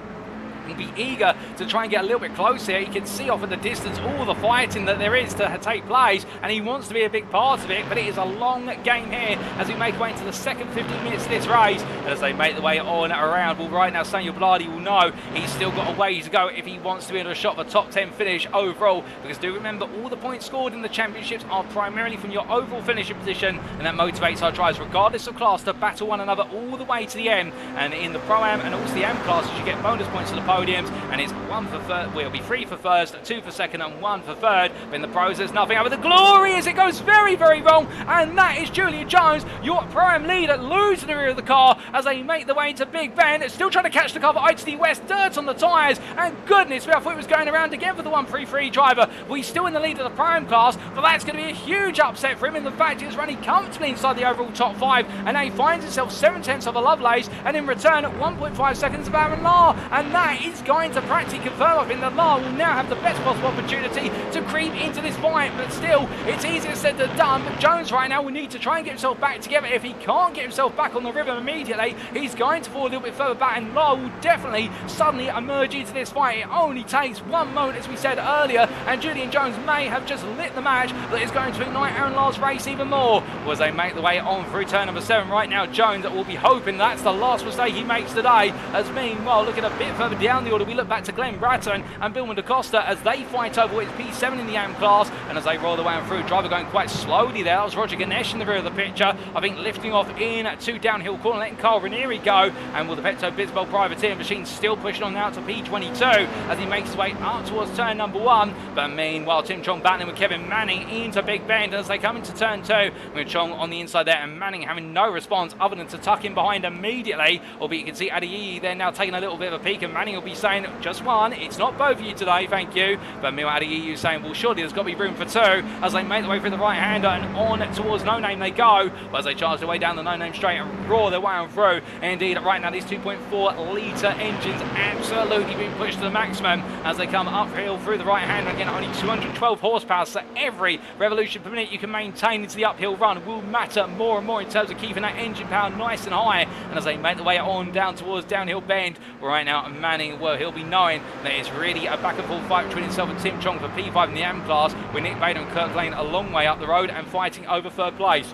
will be eager to try and get a little bit closer. He can see off in the distance all the fighting that there is to take place, and he wants to be a big part of it, but it is a long game here as we make our way into the second 15 minutes of this race. And as they make the way on around, well, right now Samuel Blardi will know he's still got a way to go if he wants to be able to shot for top 10 finish overall, because do remember, all the points scored in the championships are primarily from your overall finishing position, and that motivates our drivers regardless of class to battle one another all the way to the end. And in the Pro-Am and also the Am classes, you get bonus points to the podiums, and it's 1 for third, well, it'll be 3 for first, 2 for second, and 1 for third. But in the pros, there's nothing over the glory as it goes very, very wrong, and that is Julian Jones, your Pro-Am leader, losing the rear of the car as they make the way into Big Ben. It's still trying to catch the car for ITD West, dirt on the tyres, and goodness me, I thought it was going around again for the 133 driver. Well, he's still in the lead of the Pro-Am class, but that's going to be a huge upset for him, in the fact he's running comfortably inside the overall top 5, and now he finds himself 7/10 of a Lovelace, and in return at 1.5 seconds of Aaron Law, and that is going to practically confirm. I think that Lar will now have the best possible opportunity to creep into this fight, but still, it's easier said than done. But Jones right now will need to try and get himself back together. If he can't get himself back on the rhythm immediately, he's going to fall a little bit further back, and Lar will definitely suddenly emerge into this fight. It only takes one moment, as we said earlier, and Julian Jones may have just lit the match that is going to ignite Aaron Lar's race even more as they make the way on through turn number 7. Right now, Jones will be hoping that's the last mistake he makes today, as meanwhile, looking a bit further down the order, we look back to Glenn Bratton and Billman DaCosta as they fight over its P7 in the AM class, and as they roll their way on through, driver going quite slowly there. That was Roger Ganesh in the rear of the picture, I think, lifting off in to downhill corner, letting Carl Ranieri go, and will the Pepto Bismol privateer machine still pushing on now to P22 as he makes his way up towards turn number 1. But meanwhile, Tim Chong battling with Kevin Manning into Big Bend as they come into turn 2, with Chong on the inside there and Manning having no response other than to tuck in behind immediately. Albeit you can see Adeyi there now taking a little bit of a peek, and Manning will be saying, just one, it's not both of you today, thank you. But meanwhile, Adeyi saying, well, surely there's got to be room for 2 as they make their way through the right hander and on towards No Name they go. But as they charge their way down the No Name straight and roar their way on through. Indeed, right now these 2.4 litre engines absolutely being pushed to the maximum as they come uphill through the right hander. Again, only 212 horsepower, so every revolution per minute you can maintain into the uphill run will matter more and more in terms of keeping that engine power nice and high. And as they make their way on down towards downhill bend, right now Manning, well, he'll be knowing that it's really a back and forth fight between himself and Tim Chong for P5 in the AM class, with Nick Bader and Kirk Lane a long way up the road and fighting over 3rd place.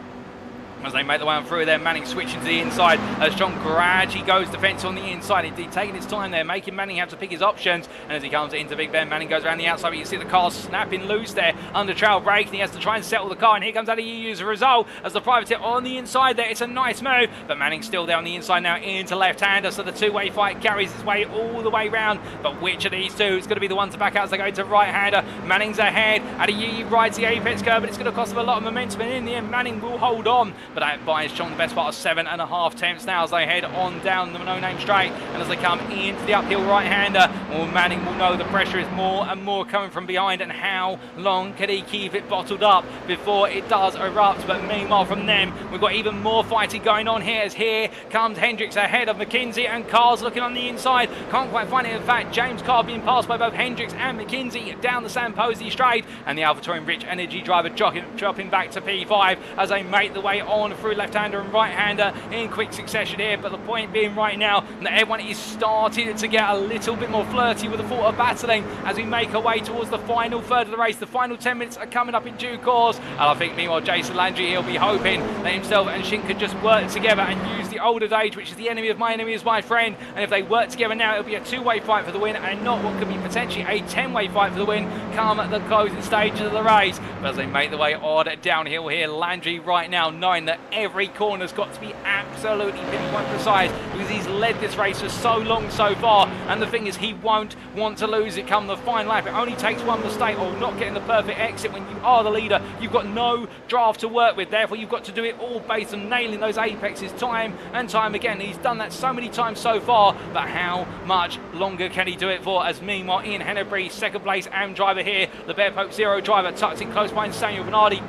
As they make the way on through there, Manning switching to the inside as John gradually goes defensive on the inside. Indeed, taking his time there, making Manning have to pick his options. And as he comes into Big Ben, Manning goes around the outside, but you see the car snapping loose there under trail brake, and he has to try and settle the car. And here comes Adeyi as a result as the privateer on the inside there. It's a nice move, but Manning's still there on the inside now into left-hander, so the two-way fight carries its way all the way round. But which of these two is going to be the one to back out as they go into right-hander? Manning's ahead. Adeyi rides the apex curve, but it's going to cost him a lot of momentum, and in the end, Manning will hold on. But that buys Chong the best part of 7.5 tenths now as they head on down the No Name straight, and as they come into the uphill right-hander, well, Manning will know the pressure is more and more coming from behind, and how long can he keep it bottled up before it does erupt. But meanwhile, from them, we've got even more fighting going on here, as here comes Hendricks ahead of McKinsey, and Carr's looking on the inside, can't quite find it. In fact, James Carr being passed by both Hendricks and McKinsey down the San Posey straight, and the AlphaTauri Rich Energy driver dropping back to P5 as they make the way on through left-hander and right-hander in quick succession here. But the point being right now that everyone is starting to get a little bit more flirty with the thought of battling as we make our way towards the final third of the race. The final 10 minutes are coming up in due course, and I think meanwhile Jason Landry, he'll be hoping that himself and Shin could just work together and use the old age, which is the enemy of my enemy is my friend. And if they work together now, it'll be a two-way fight for the win, and not what could be potentially a 10-way fight for the win come at the closing stages of the race. But as they make the way on downhill here, Landry right now knowing that every corner's got to be absolutely pinpoint precise, because he's led this race for so long so far, and the thing is, he won't want to lose it come the final lap. It only takes one mistake or not getting the perfect exit when you are the leader. You've got no draft to work with, therefore you've got to do it all based on nailing those apexes time and time again. He's done that so many times so far, but how much longer can he do it for? As meanwhile, Ian Hennebury, second place AM driver here, the Bear Pope Zero driver, tucked in close behind Samuel Bernardi,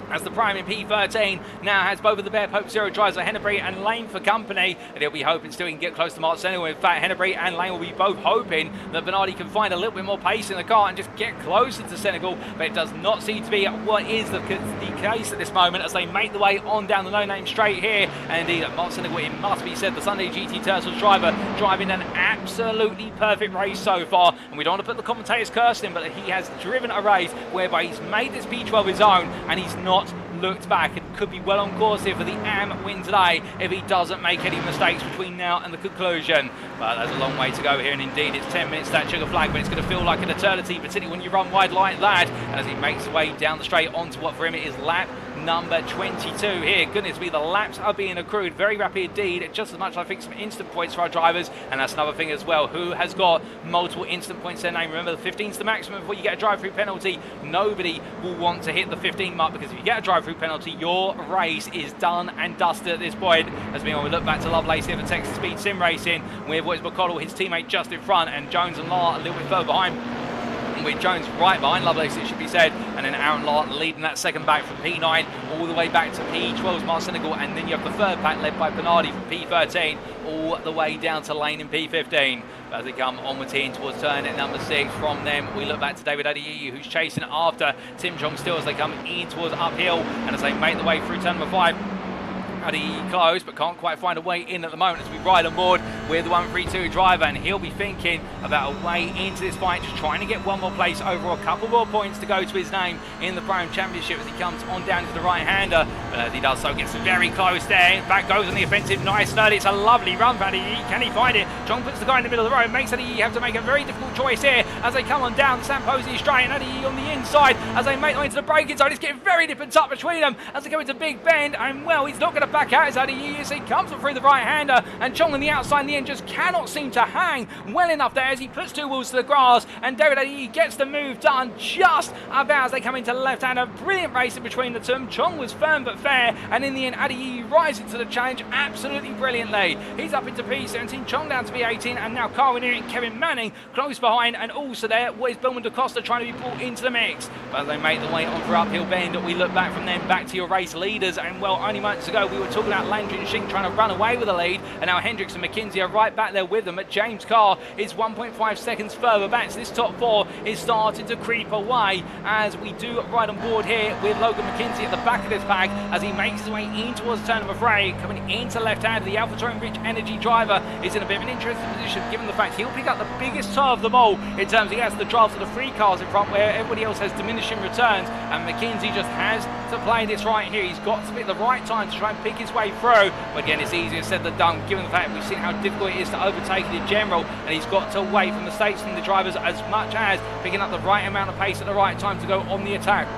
as the prime in P13 now has both of the Bear Pope Zero drivers, Hennebury and Lane, for company, and he'll be hoping still he can get close to Mark Senegal. In fact, Hennebury and Lane will be both hoping that Bernardi can find a little bit more pace in the car and just get closer to Senegal, but it does not seem to be what is the case at this moment as they make the way on down the No Name straight here. And indeed, Mark Senegal, it must be said, the Sunday GT Turtles driver, driving an absolutely perfect race so far, and we don't want to put the commentators cursing him, but he has driven a race whereby he's made this P12 his own, and he's not looked back, and could be well on course here for the AM win today if he doesn't make any mistakes between now and the conclusion. But there's a long way to go here, and indeed it's 10 minutes that sugar flag, but it's going to feel like an eternity, particularly when you run wide like that. And as he makes his way down the straight onto what for him is lap number 22 here. Goodness me, the laps are being accrued very rapid indeed, just as much I think some instant points for our drivers, and that's another thing as well. Who has got multiple instant points to their name? Remember, the 15 is the maximum before you get a drive-through penalty. Nobody will want to hit the 15 mark, because if you get a drive-through penalty, your race is done and dusted at this point. As we look back to Lovelace here for Texas Speed Sim Racing, with Woods McConnell, his teammate, just in front, and Jones and Lar a little bit further behind, with Jones right behind Lovelace, it should be said, and then Aaron Lart leading that second back from P9 all the way back to P12's Mark Senegal, and then you have the third pack led by Bernardi from P13, all the way down to lane in P15. As they come onwards here towards turn at number 6. From them, we look back to David Adeyeye, who's chasing after Tim Chong still as they come in towards uphill. And as they make the way through turn number 5, Adeyeye close, but can't quite find a way in at the moment as we ride on board with the 132 driver, and he'll be thinking about a way into this fight, just trying to get one more place over, a couple more points to go to his name in the Prime Championship as he comes on down to the right-hander. But as he does so, gets very close there. Back goes on the offensive, nice and early. It's a lovely run for Adeyeye. Can he find it? Chong puts the guy in the middle of the road, makes Adeyeye have to make a very difficult choice here as they come on down Samposi straight, and Adeyeye on the inside as they make their way into the braking zone. It's getting very nipped up between them as they go into Big Bend, and well, he's not going to back out as Adeyeye as he comes up through the right-hander, and Chong on the outside in the end just cannot seem to hang well enough there as he puts 2 wheels to the grass, and David Adeyeye gets the move done just about as they come into the left-hander. Brilliant racing between the two. Chong was firm but fair, and in the end Adeyeye rises to the challenge absolutely brilliantly. He's up into P17, Chong down to P18, and now Carl Ranieri and Kevin Manning close behind, and also there is Billman DaCosta trying to be brought into the mix. But as they make the way on for uphill bend, we look back from them back to your race leaders, and well, only moments ago we were talking about Landry and Shink trying to run away with the lead, and now Hendricks and McKinsey are right back there with them, but James Carr is 1.5 seconds further back, so this top 4 is starting to creep away as we do ride on board here with Logan McKinsey at the back of this pack as he makes his way in towards turn number 3, coming into left-hand. The AlphaTauri Rich Energy driver is in a bit of an interesting position given the fact he'll pick up the biggest tire of them all in terms he has the draft of the 3 cars in front where everybody else has diminishing returns, and McKinsey just has to play this right here. He's got to pick the right time to try and pick his way through, but again it's easier said than done given the fact we've seen how difficult it is to overtake it in general, and he's got to wait for mistakes from the drivers as much as picking up the right amount of pace at the right time to go on the attack.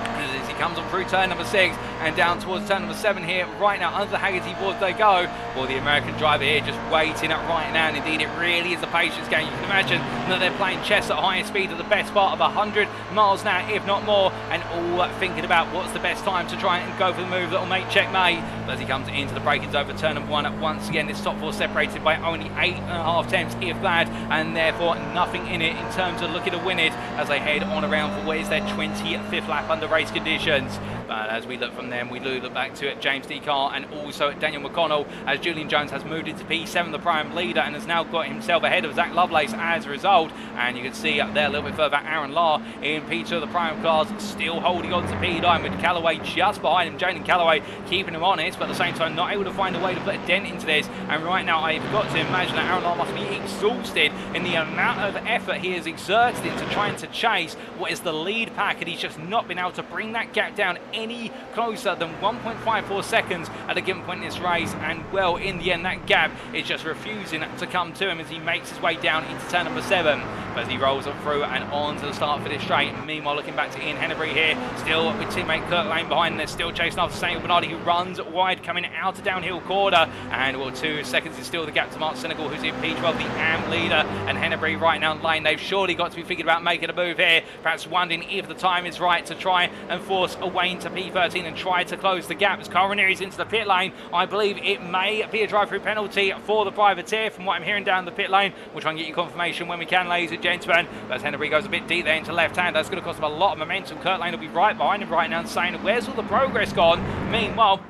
As he comes on through turn number 6 and down towards turn number 7 here right now under the Haggerty boards they go. Well, the American driver here just waiting up right now, and indeed it really is a patience game. You can imagine that they're playing chess at higher speed at the best part of 100 miles an hour, if not more, and all thinking about what's the best time to try and go for the move that will make checkmate. But as he comes into the braking over turn number 1, once again this top 4 separated by only 8.5 tenths if that, and therefore nothing in it in terms of looking to win it as they head on around for what is their 25th lap under race conditions. But as we look from them, we look back to James D. Carr and also Daniel McConnell as Julian Jones has moved into P7, the prime leader, and has now got himself ahead of Zach Lovelace as a result. And you can see up there a little bit further Aaron Lahr in P2 of the prime class still holding on to P9 with Callaway just behind him. Jaden Callaway keeping him honest, but at the same time not able to find a way to put a dent into this. And right now I've got to imagine that Aaron Lahr must be exhausted in the amount of effort he has exerted into trying to chase what is the lead pack, and he's just not been able to bring that gap down any closer than 1.54 seconds at a given point in this race. And well, in the end that gap is just refusing to come to him as he makes his way down into turn number 7. But as he rolls on through and on to the start for this straight, meanwhile looking back to Ian Hennebury here, still with teammate Kurt Lane behind, and they're still chasing after Samuel Bernardi, who runs wide coming out of downhill corner, and well 2 seconds is still the gap to Mark Senegal, who's in P12, the AM leader, and Hennebury right now in lane. They've surely got to be thinking about making a move here, perhaps wondering if the time is right to try and force a way into P13 and try to close the gap. As Carl Ranieri's into the pit lane, I believe it may be a drive-through penalty for the privateer from what I'm hearing down the pit lane. We'll try and get you confirmation when we can, ladies and gentlemen. But as Hennebury goes a bit deep there into left hand, that's going to cost him a lot of momentum. Kurt Lane will be right behind him right now and saying, where's all the progress gone? Meanwhile,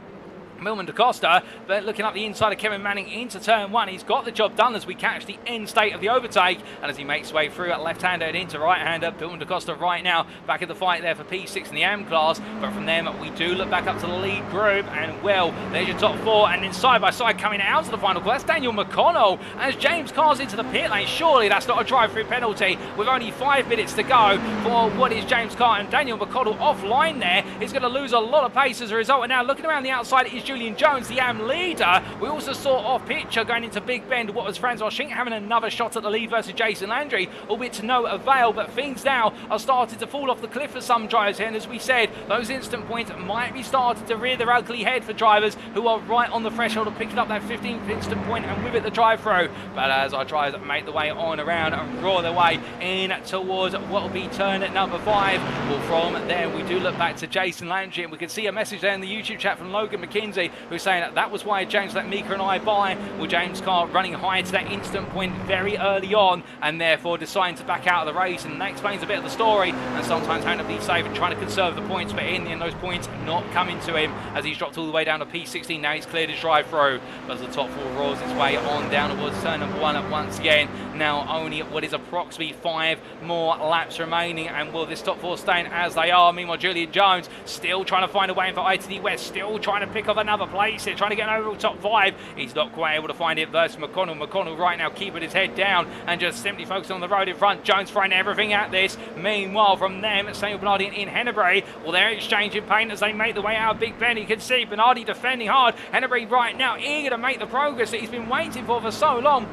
Milman DaCosta, but looking up the inside of Kevin Manning into turn 1, he's got the job done as we catch the end state of the overtake, and as he makes his way through at left-hander and into right-hander, Milman DaCosta right now back in the fight there for P6 in the AM class. But from them we do look back up to the lead group, and well, there's your top 4, and then side by side coming out to the final class, Daniel McConnell as James Carr's into the pit lane. Surely that's not a drive-through penalty with only 5 minutes to go for what is James Carr, and Daniel McConnell offline there is going to lose a lot of pace as a result. And now looking around the outside is Julian Jones, the AM leader. We also saw off picture going into Big Bend what was Francois Schink having another shot at the lead versus Jason Landry, albeit to no avail. But things now are starting to fall off the cliff for some drivers here, and as we said, those instant points might be starting to rear their ugly head for drivers who are right on the threshold of picking up that 15th instant point and with it the drive through. But as our drivers make the way on around and roar their way in towards what will be turn at number 5, well, from there we do look back to Jason Landry, and we can see a message there in the YouTube chat from Logan McKinsey McKenzie, who's saying that was why James let Mika and I by. Well, James' car running high to that instant point very early on, and therefore deciding to back out of the race, and that explains a bit of the story, and sometimes having to be safe and trying to conserve the points, but in the end those points not coming to him as he's dropped all the way down to P16. Now he's cleared his drive through, but as the top four rolls its way on down towards turn number 1 once again. Now only what is approximately 5 more laps remaining, and will this top four staying as they are? Meanwhile, Julian Jones still trying to find a way in for ITD West, still trying to pick up another place here, trying to get an overall top 5. He's not quite able to find it versus McConnell. McConnell right now keeping his head down and just simply focusing on the road in front. Jones throwing everything at this. Meanwhile, from them, Samuel Bernardi in Hennebury, well, they're exchanging paint as they make the way out of Big Ben. You can see Bernardi defending hard. Hennebury right now eager to make the progress that he's been waiting for so long.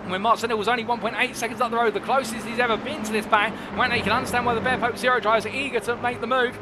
When Mark Sennell was only 1.8 seconds up the road, the closest he's ever been to this pack. Right now you can understand why the Bear Pope Zero drivers are eager to make the move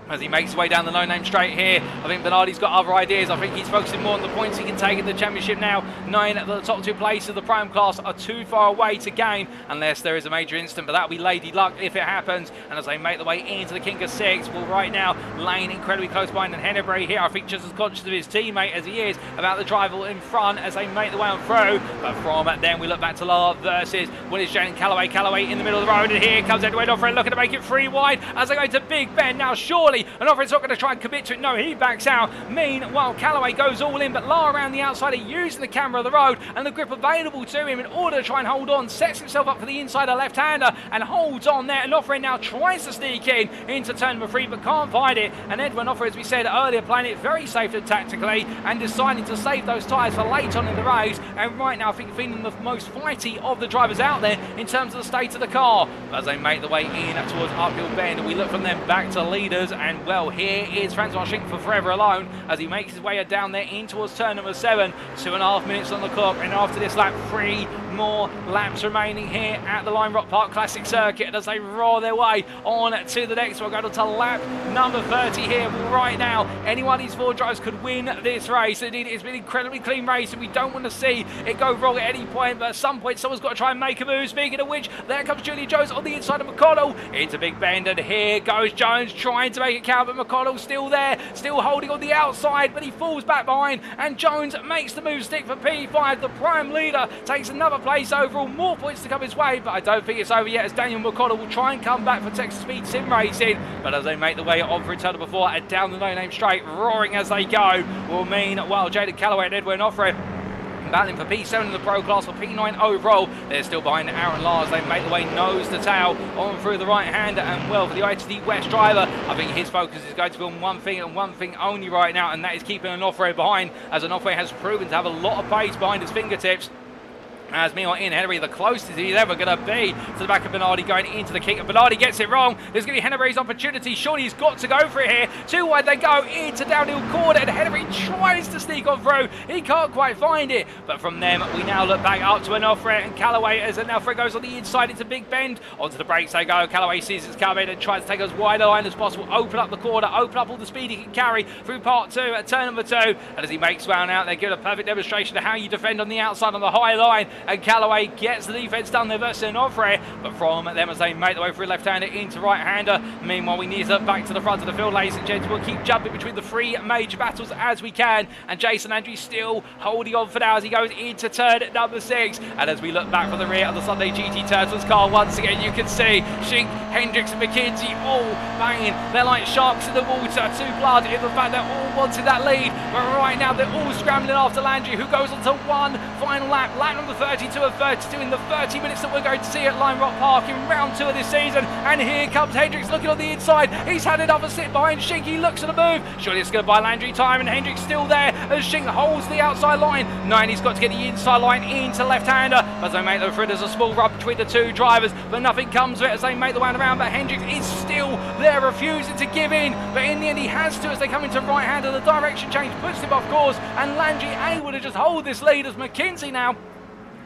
as he makes his way down the no-name straight here. I think Bernardi's got other ideas. I think he's focusing more on the points he can take in the championship now, knowing that the top 2 places of the Prime class are too far away to gain unless there is a major incident, but that'll be Lady Luck if it happens. And as they make the way into the King of 6, well, right now Lane incredibly close behind, and Hennebury here I think just as conscious of his teammate as he is about the driver in front as they make the way on through. But from then we look back to La versus Willis Jane Callaway. Callaway in the middle of the road, and here comes Edward Offred looking to make it 3 wide as they go to Big Ben. Now surely, and Offred's not going to try and commit to it. No, he backs out. Meanwhile, Callaway goes all in, but La around the outside are using the camera of the road and the grip available to him in order to try and hold on. Sets himself up for the insider left-hander and holds on there. And Offred now tries to sneak in into turn number 3, but can't find it. And Edwin Offred, as we said earlier, playing it very safe and tactically and deciding to save those tyres for late on in the race. And right now, I think feeling the most fighty of the drivers out there in terms of the state of the car. But as they make the way in towards Uphill Bend, we look from them back to leaders. And well, here is Francois Schinck for Forever Alone as he makes his way down there in towards turn number 7. 2.5 minutes on the clock, and after this lap, 3 more laps remaining here at the Lime Rock Park Classic Circuit. And as they roar their way on to the next one, we'll go to lap number 30 here. Right now, any one of these 4 drivers could win this race. Indeed, it's been an incredibly clean race, and we don't want to see it go wrong at any point, but at some point, someone's got to try and make a move. Speaking of which, there comes Julian Jones on the inside of McConnell into Big Bend, and here goes Jones trying to make it count, but McConnell's still there, still holding on the outside, but he falls back behind, and Jones makes the move stick for P5. The prime leader takes another place overall, more points to come his way, but I don't think it's over yet as Daniel McConnell will try and come back for Texas Speed Sim Racing. But as they make the way on for turn number 4 and down the no-name straight, roaring as they go, will mean, well, Jaden Callaway and Edwin Offred battling for P7 in the Pro class, for P9 overall. They're still behind Aaron Lars. They make the way nose to tail on through the right hander, and well, for the ITD West driver, I think his focus is going to be on one thing and one thing only right now, and that is keeping Onofre behind, as Onofre has proven to have a lot of pace behind his fingertips. As meanwhile in Hennebury, the closest he's ever going to be to the back of Bernardi going into the kick. And Bernardi gets it wrong. There's going to be Hennebury's opportunity. Surely he's got to go for it here. 2 wide they go into downhill corner, and Hennebury tries to sneak on through. He can't quite find it. But from them, we now look back up to Onofre and Callaway as Onofre goes on the inside into Big Bend. Onto the brakes they go. Callaway sees it's coming and tries to take as wide a line as possible. Open up the corner, open up all the speed he can carry through part 2 at turn number 2. And as he makes round out, they give a perfect demonstration of how you defend on the outside on the high line. And Callaway gets the defence done there versus Onofre, but from them as they make the way through left-hander into right-hander. Meanwhile, we need to look back to the front of the field, ladies and gents. We'll keep jumping between the 3 major battles as we can, and Jason Andrews still holding on for now as he goes into turn number 6. And as we look back from the rear of the Sunday GT Turtles car, once again you can see Schinck, Hendricks and McKenzie all banging. They're like sharks in the water, 2 blood in the fact they're all wanting that lead, but right now they're all scrambling after Landry, who goes on to one final lap number 32 of 32 in the 30 minutes that we're going to see at Lime Rock Park in round 2 of this season. And here comes Hendricks looking on the inside. He's had another sit behind Schinck. He looks at the move. Surely it's going to buy Landry time, and Hendricks still there as Schinck holds the outside line. 9, he's got to get the inside line into left-hander as they make the through. There's a small rub between the 2 drivers, but nothing comes of it as they make the way around. But Hendricks is still there, refusing to give in. But in the end, he has to as they come into right-hander. The direction change puts him off course, and Landry able to just hold this lead as McKenzie now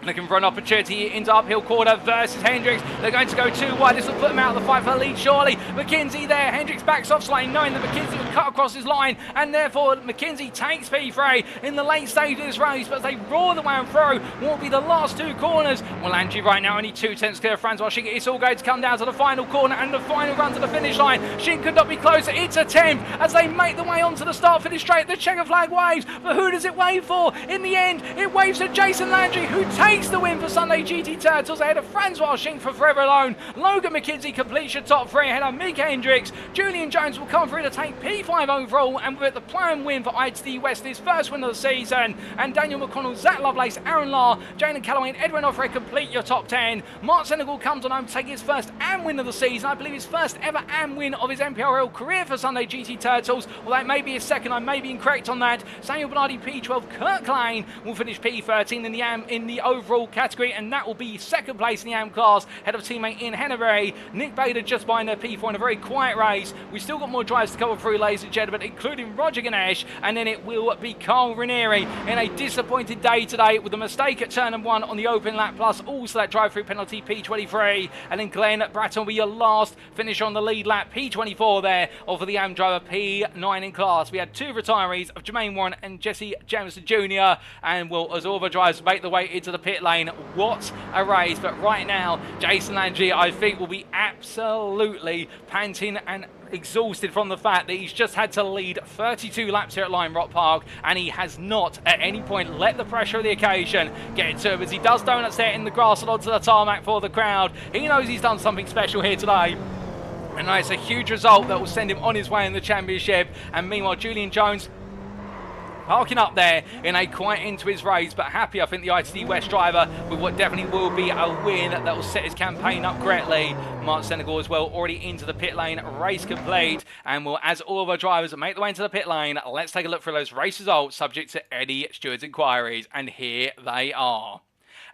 looking for an opportunity into uphill corner versus Hendricks. They're going to go too wide. This will put them out of the fight for the lead, surely. McKenzie there. Hendricks backs off slightly, knowing that McKenzie would cut across his line, and therefore McKenzie takes P3 in the late stage of this race. But as they roar the way through, what will be the last two corners? Well, Landry right now only 2 tenths clear of Francois Schink. It's all going to come down to the final corner and the final run to the finish line. Schink could not be closer. It's a 10th as they make the way onto the start-finish straight. The checker flag waves, but who does it wave for? In the end, it waves to Jason Landry, who takes the win for Sunday GT Turtles ahead of Francois Schink for Forever Alone. Logan McKenzie completes your top 3 ahead of Mick Hendricks. Julian Jones will come through to take P5 overall, and with the planned win for ITD West, his first win of the season. And Daniel McConnell, Zach Lovelace, Aaron Lahr, Jaden Calloway and Edwin Offray complete your top 10. Mark Senegal comes on home to take his first AM win of the season. I believe his first ever AM win of his MPRL career for Sunday GT Turtles, although it may be his second. I may be incorrect on that. Samuel Bernardi P12, Kirk Lane will finish P13 in the AM in the overall category, and that will be second place in the AM class, head of teammate Ian Henneberry. Nick Bader just behind their P4 in a very quiet race. We've still got more drives to cover through, ladies and gentlemen, including Roger Ganesh, and then it will be Carl Ranieri in a disappointed day today with a mistake at turn 1 on the open lap, plus also that drive-through penalty P23, and then Glenn Bratton will be your last finish on the lead lap, P24 there, over the AM driver P9 in class. We had 2 retirees of Jermaine Warren and Jesse Jameson Jr., and will, as all the drivers make the way into the pit lane, what a race. But right now, Jason Landry, I think, will be absolutely panting and exhausted from the fact that he's just had to lead 32 laps here at Lime Rock Park, and he has not at any point let the pressure of the occasion get to him, as he does donuts there in the grass and onto the tarmac for the crowd. He knows he's done something special here today, and it's a huge result that will send him on his way in the championship. And meanwhile, Julian Jones parking up there in a quiet into his race, but happy, I think, the ITD West driver with what definitely will be a win that will set his campaign up correctly. Mark Senegal as well, already into the pit lane, race complete, and will, as all of our drivers make their way into the pit lane, let's take a look for those race results subject to Eddie Stewart's inquiries, and here they are.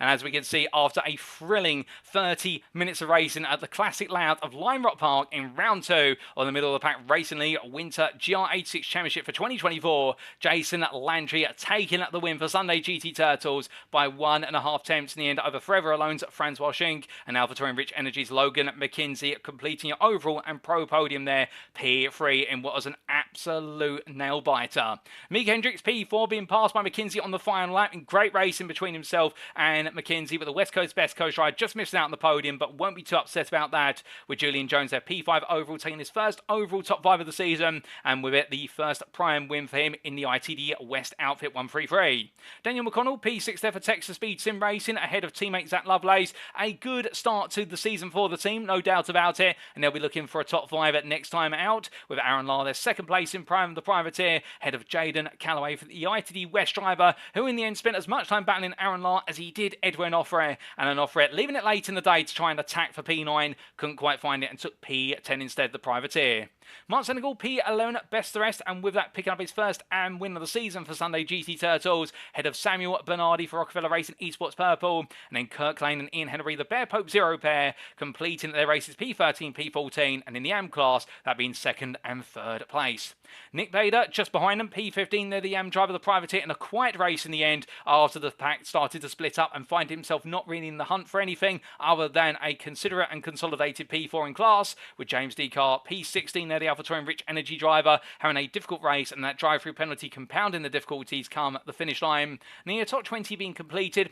And as we can see, after a thrilling 30 minutes of racing at the classic layout of Lime Rock Park in round 2 of the middle of the pack Racing League Winter GR86 Championship for 2024, Jason Landry taking the win for Sunday GT Turtles by 1.5 tenths in the end over Forever Alone's Francois Schink, and AlphaTauri Rich Energy's Logan McKenzie completing your overall and pro podium there, P3, in what was an absolute nail-biter. Mick Hendricks P4 being passed by McKenzie on the final lap in great racing between himself and McKenzie, but the West Coast Best Coast ride just missing out on the podium, but won't be too upset about that, with Julian Jones there P5 overall, taking his first overall top 5 of the season, and with it the first prime win for him in the ITD West Outfit 133. Daniel McConnell P6 there for Texas Speed Sim Racing ahead of teammate Zach Lovelace. A good start to the season for the team, no doubt about it, and they'll be looking for a top 5 at next time out, with Aaron Lahr there second place in prime the privateer, ahead of Jaden Calloway for the ITD West driver, who in the end spent as much time battling Aaron Lahr as he did Edwin Offray, and an Offray leaving it late in the day to try and attack for P9, couldn't quite find it and took P10 instead, the privateer. Mark Senegal P11 best the rest, and with that picking up his first AM win of the season for Sunday GT Turtles, head of Samuel Bernardi for Rockefeller Racing Esports Purple, and then Kirk Lane and Ian Henry the Bear Pope Zero pair completing their races P13, P14, and in the AM class that being second and third place. Nick Bader just behind them, P15 there, the AM driver, the privateer, in a quiet race in the end after the pack started to split up and find himself not really in the hunt for anything other than a considerate and consolidated P4 in class, with James D. Carr P16 there, the AlphaTauri Rich Energy driver, having a difficult race, and that drive-through penalty compounding the difficulties come the finish line. And the top 20 being completed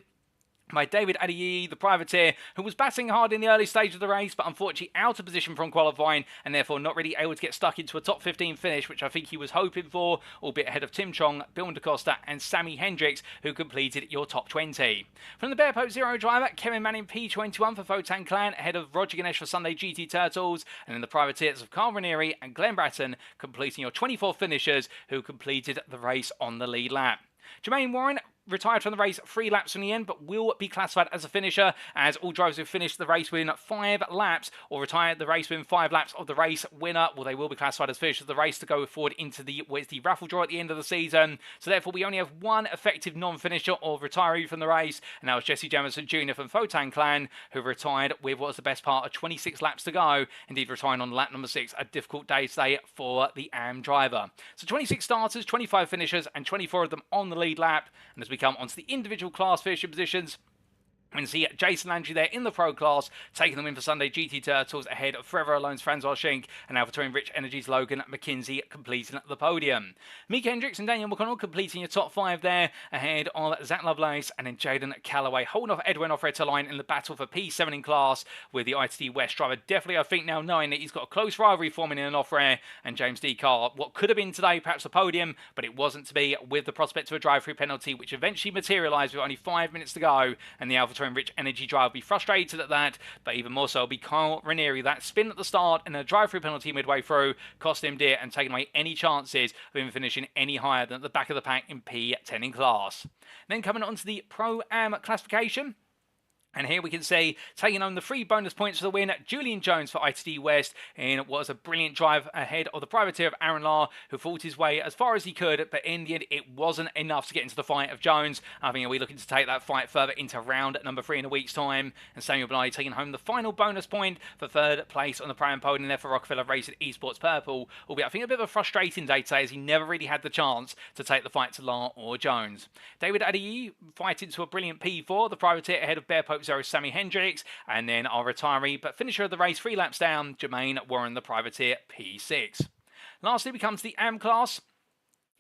by David Adiyi, the privateer, who was battling hard in the early stage of the race, but unfortunately out of position from qualifying, and therefore not really able to get stuck into a top 15 finish, which I think he was hoping for, albeit ahead of Tim Chong, Bill DaCosta, and Sammy Hendricks, who completed your top 20. From the Bear Pope Zero driver, Kevin Manning P21 for Photan Clan, ahead of Roger Ganesh for Sunday GT Turtles, and in the privateers of Carl Ranieri and Glenn Bratton, completing your 24 finishers, who completed the race on the lead lap. Jermaine Warren retired from the race 3 laps from the end, but will be classified as a finisher, as all drivers who finished the race within 5 laps or retired the race within 5 laps of the race winner, well, they will be classified as finishers of the race to go forward into the raffle draw at the end of the season. So therefore we only have one effective non-finisher or retiree from the race, and that was Jesse Jameson Jr. from Photan Clan, who retired with what was the best part of 26 laps to go, indeed retiring on lap number 6, a difficult day today for the AM driver. So 26 starters, 25 finishers, and 24 of them on the lead lap. And as we come onto the individual class finishing positions, We can see Jason Landry there in the pro class, taking the win for Sunday GT Turtles ahead of Forever Alone's Francois Schenk and AlphaTauri Rich Energy's Logan McKinsey completing the podium. Mika Hendricks and Daniel McConnell completing your top 5 there ahead of Zach Lovelace and then Jaden Callaway holding off Edwin Offred line in the battle for P7 in class, with the ITT West driver definitely, I think, now knowing that he's got a close rivalry forming in an off-rare and James D. Carr. What could have been today perhaps a podium, but it wasn't to be, with the prospect of a drive-through penalty which eventually materialised with only 5 minutes to go, and the AlphaTauri Rich Energy driver will be frustrated at that, but even more so will be Kyle Ranieri. That spin at the start and a drive-through penalty midway through cost him dear and taking away any chances of him finishing any higher than at the back of the pack in P10 in class. Then coming on to the Pro-Am classification. And here we can see, taking on the 3 bonus points for the win, Julian Jones for ITT West in what was a brilliant drive ahead of the privateer of Aaron Lahr, who fought his way as far as he could, but in the end it wasn't enough to get into the fight of Jones. I think we're looking to take that fight further into round number 3 in a week's time, and Samuel Bly taking home the final bonus point for 3rd place on the Pro-Am podium there for Rockefeller Racing Esports Purple, albeit I think a bit of a frustrating day today as he never really had the chance to take the fight to Lahr or Jones. David Adiyi fighting to a brilliant P4, the privateer ahead of Bear Pope Zero Sammy Hendricks, and then our retiree but finisher of the race 3 laps down, Jermaine Warren the privateer P6. Lastly, we come to the AM class.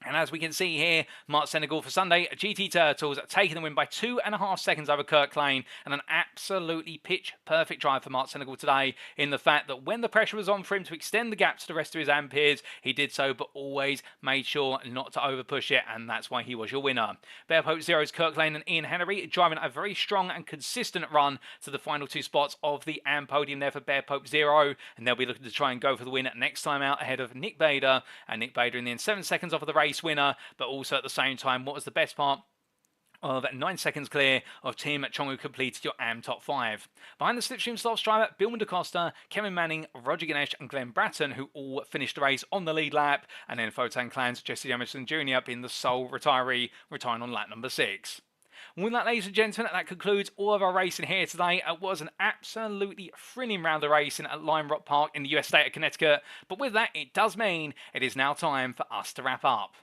And as we can see here, Mark Senegal for Sunday, GT Turtles taking the win by 2.5 seconds over Kirk Lane, and an absolutely pitch-perfect drive for Mark Senegal today, in the fact that when the pressure was on for him to extend the gap to the rest of his AM peers, he did so, but always made sure not to over-push it, and that's why he was your winner. Bear Pope Zero's Kirk Lane and Ian Henry driving a very strong and consistent run to the final 2 spots of the AM podium there for Bear Pope Zero, and they'll be looking to try and go for the win next time out ahead of Nick Bader, and Nick Bader in the end 7 seconds off of the race winner, but also at the same time, what was the best part of 9 seconds clear of Tim Chong, who completed your AM top 5. Behind the Slipstream Slots driver, Bill DaCosta, Kevin Manning, Roger Ganesh and Glenn Bratton, who all finished the race on the lead lap, and then Photon Clan's Jesse Emerson Jr. being the sole retiree, retiring on lap number 6. With that, ladies and gentlemen, that concludes all of our racing here today. It was an absolutely thrilling round of racing at Lime Rock Park in the US state of Connecticut, but with that, it does mean it is now time for us to wrap up.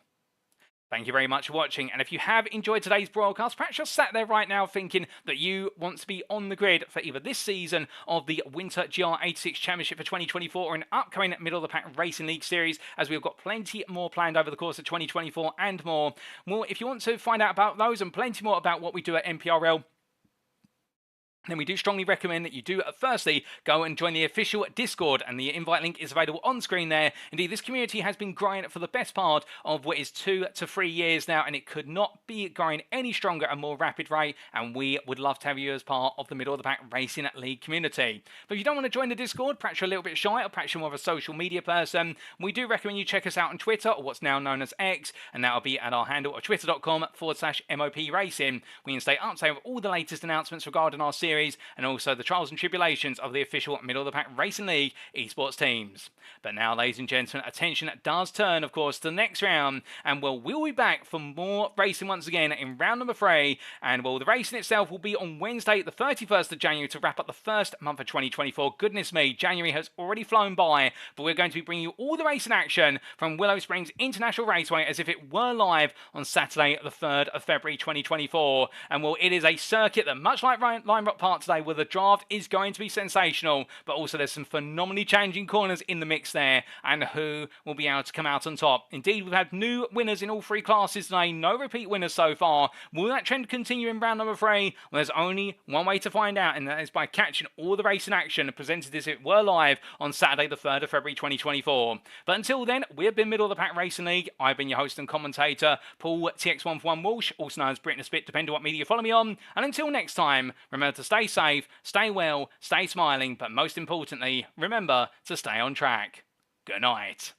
Thank you very much for watching, and if you have enjoyed today's broadcast, perhaps you're sat there right now thinking that you want to be on the grid for either this season of the Winter GR86 Championship for 2024 or an upcoming middle-of-the-pack Racing League Series, as we've got plenty more planned over the course of 2024 and more. Well, if you want to find out about those and plenty more about what we do at MPRL, then we do strongly recommend that you do firstly go and join the official Discord, and the invite link is available on screen there. Indeed, this community has been growing for the best part of what is 2 to 3 years now, and it could not be growing any stronger and more rapid rate, and we would love to have you as part of the middle of the pack Racing League community. But if you don't want to join the Discord, perhaps you're a little bit shy, or perhaps you're more of a social media person, we do recommend you check us out on Twitter, or what's now known as X, and that'll be at our handle of twitter.com/MOP Racing. We can stay up to date with all the latest announcements regarding our series, and also the trials and tribulations of the official middle-of-the-pack Racing League esports teams. But now, ladies and gentlemen, attention does turn, of course, to the next round, and we'll be back for more racing once again in round number 3, and the racing itself will be on Wednesday, the 31st of January, to wrap up the first month of 2024. Goodness me, January has already flown by, but we're going to be bringing you all the racing action from Willow Springs International Raceway as if it were live on Saturday, the 3rd of February 2024. And it is a circuit that, much like Lime Rock Park today, where the draft is going to be sensational, but also there's some phenomenally challenging corners in the mix there, and who will be able to come out on top. Indeed, we've had new winners in all 3 classes today, no repeat winners so far. Will that trend continue in round number 3? Well, there's only one way to find out, and that is by catching all the racing action presented as if it were live on Saturday, the 3rd of February 2024. But until then, we have been Middle of the Pack Racing League. I've been your host and commentator, Paul TX141 Walsh, also known as Britain Spit, depending on what media you follow me on. And until next time, remember to stay safe, stay well, stay smiling, but most importantly, remember to stay on track. Good night.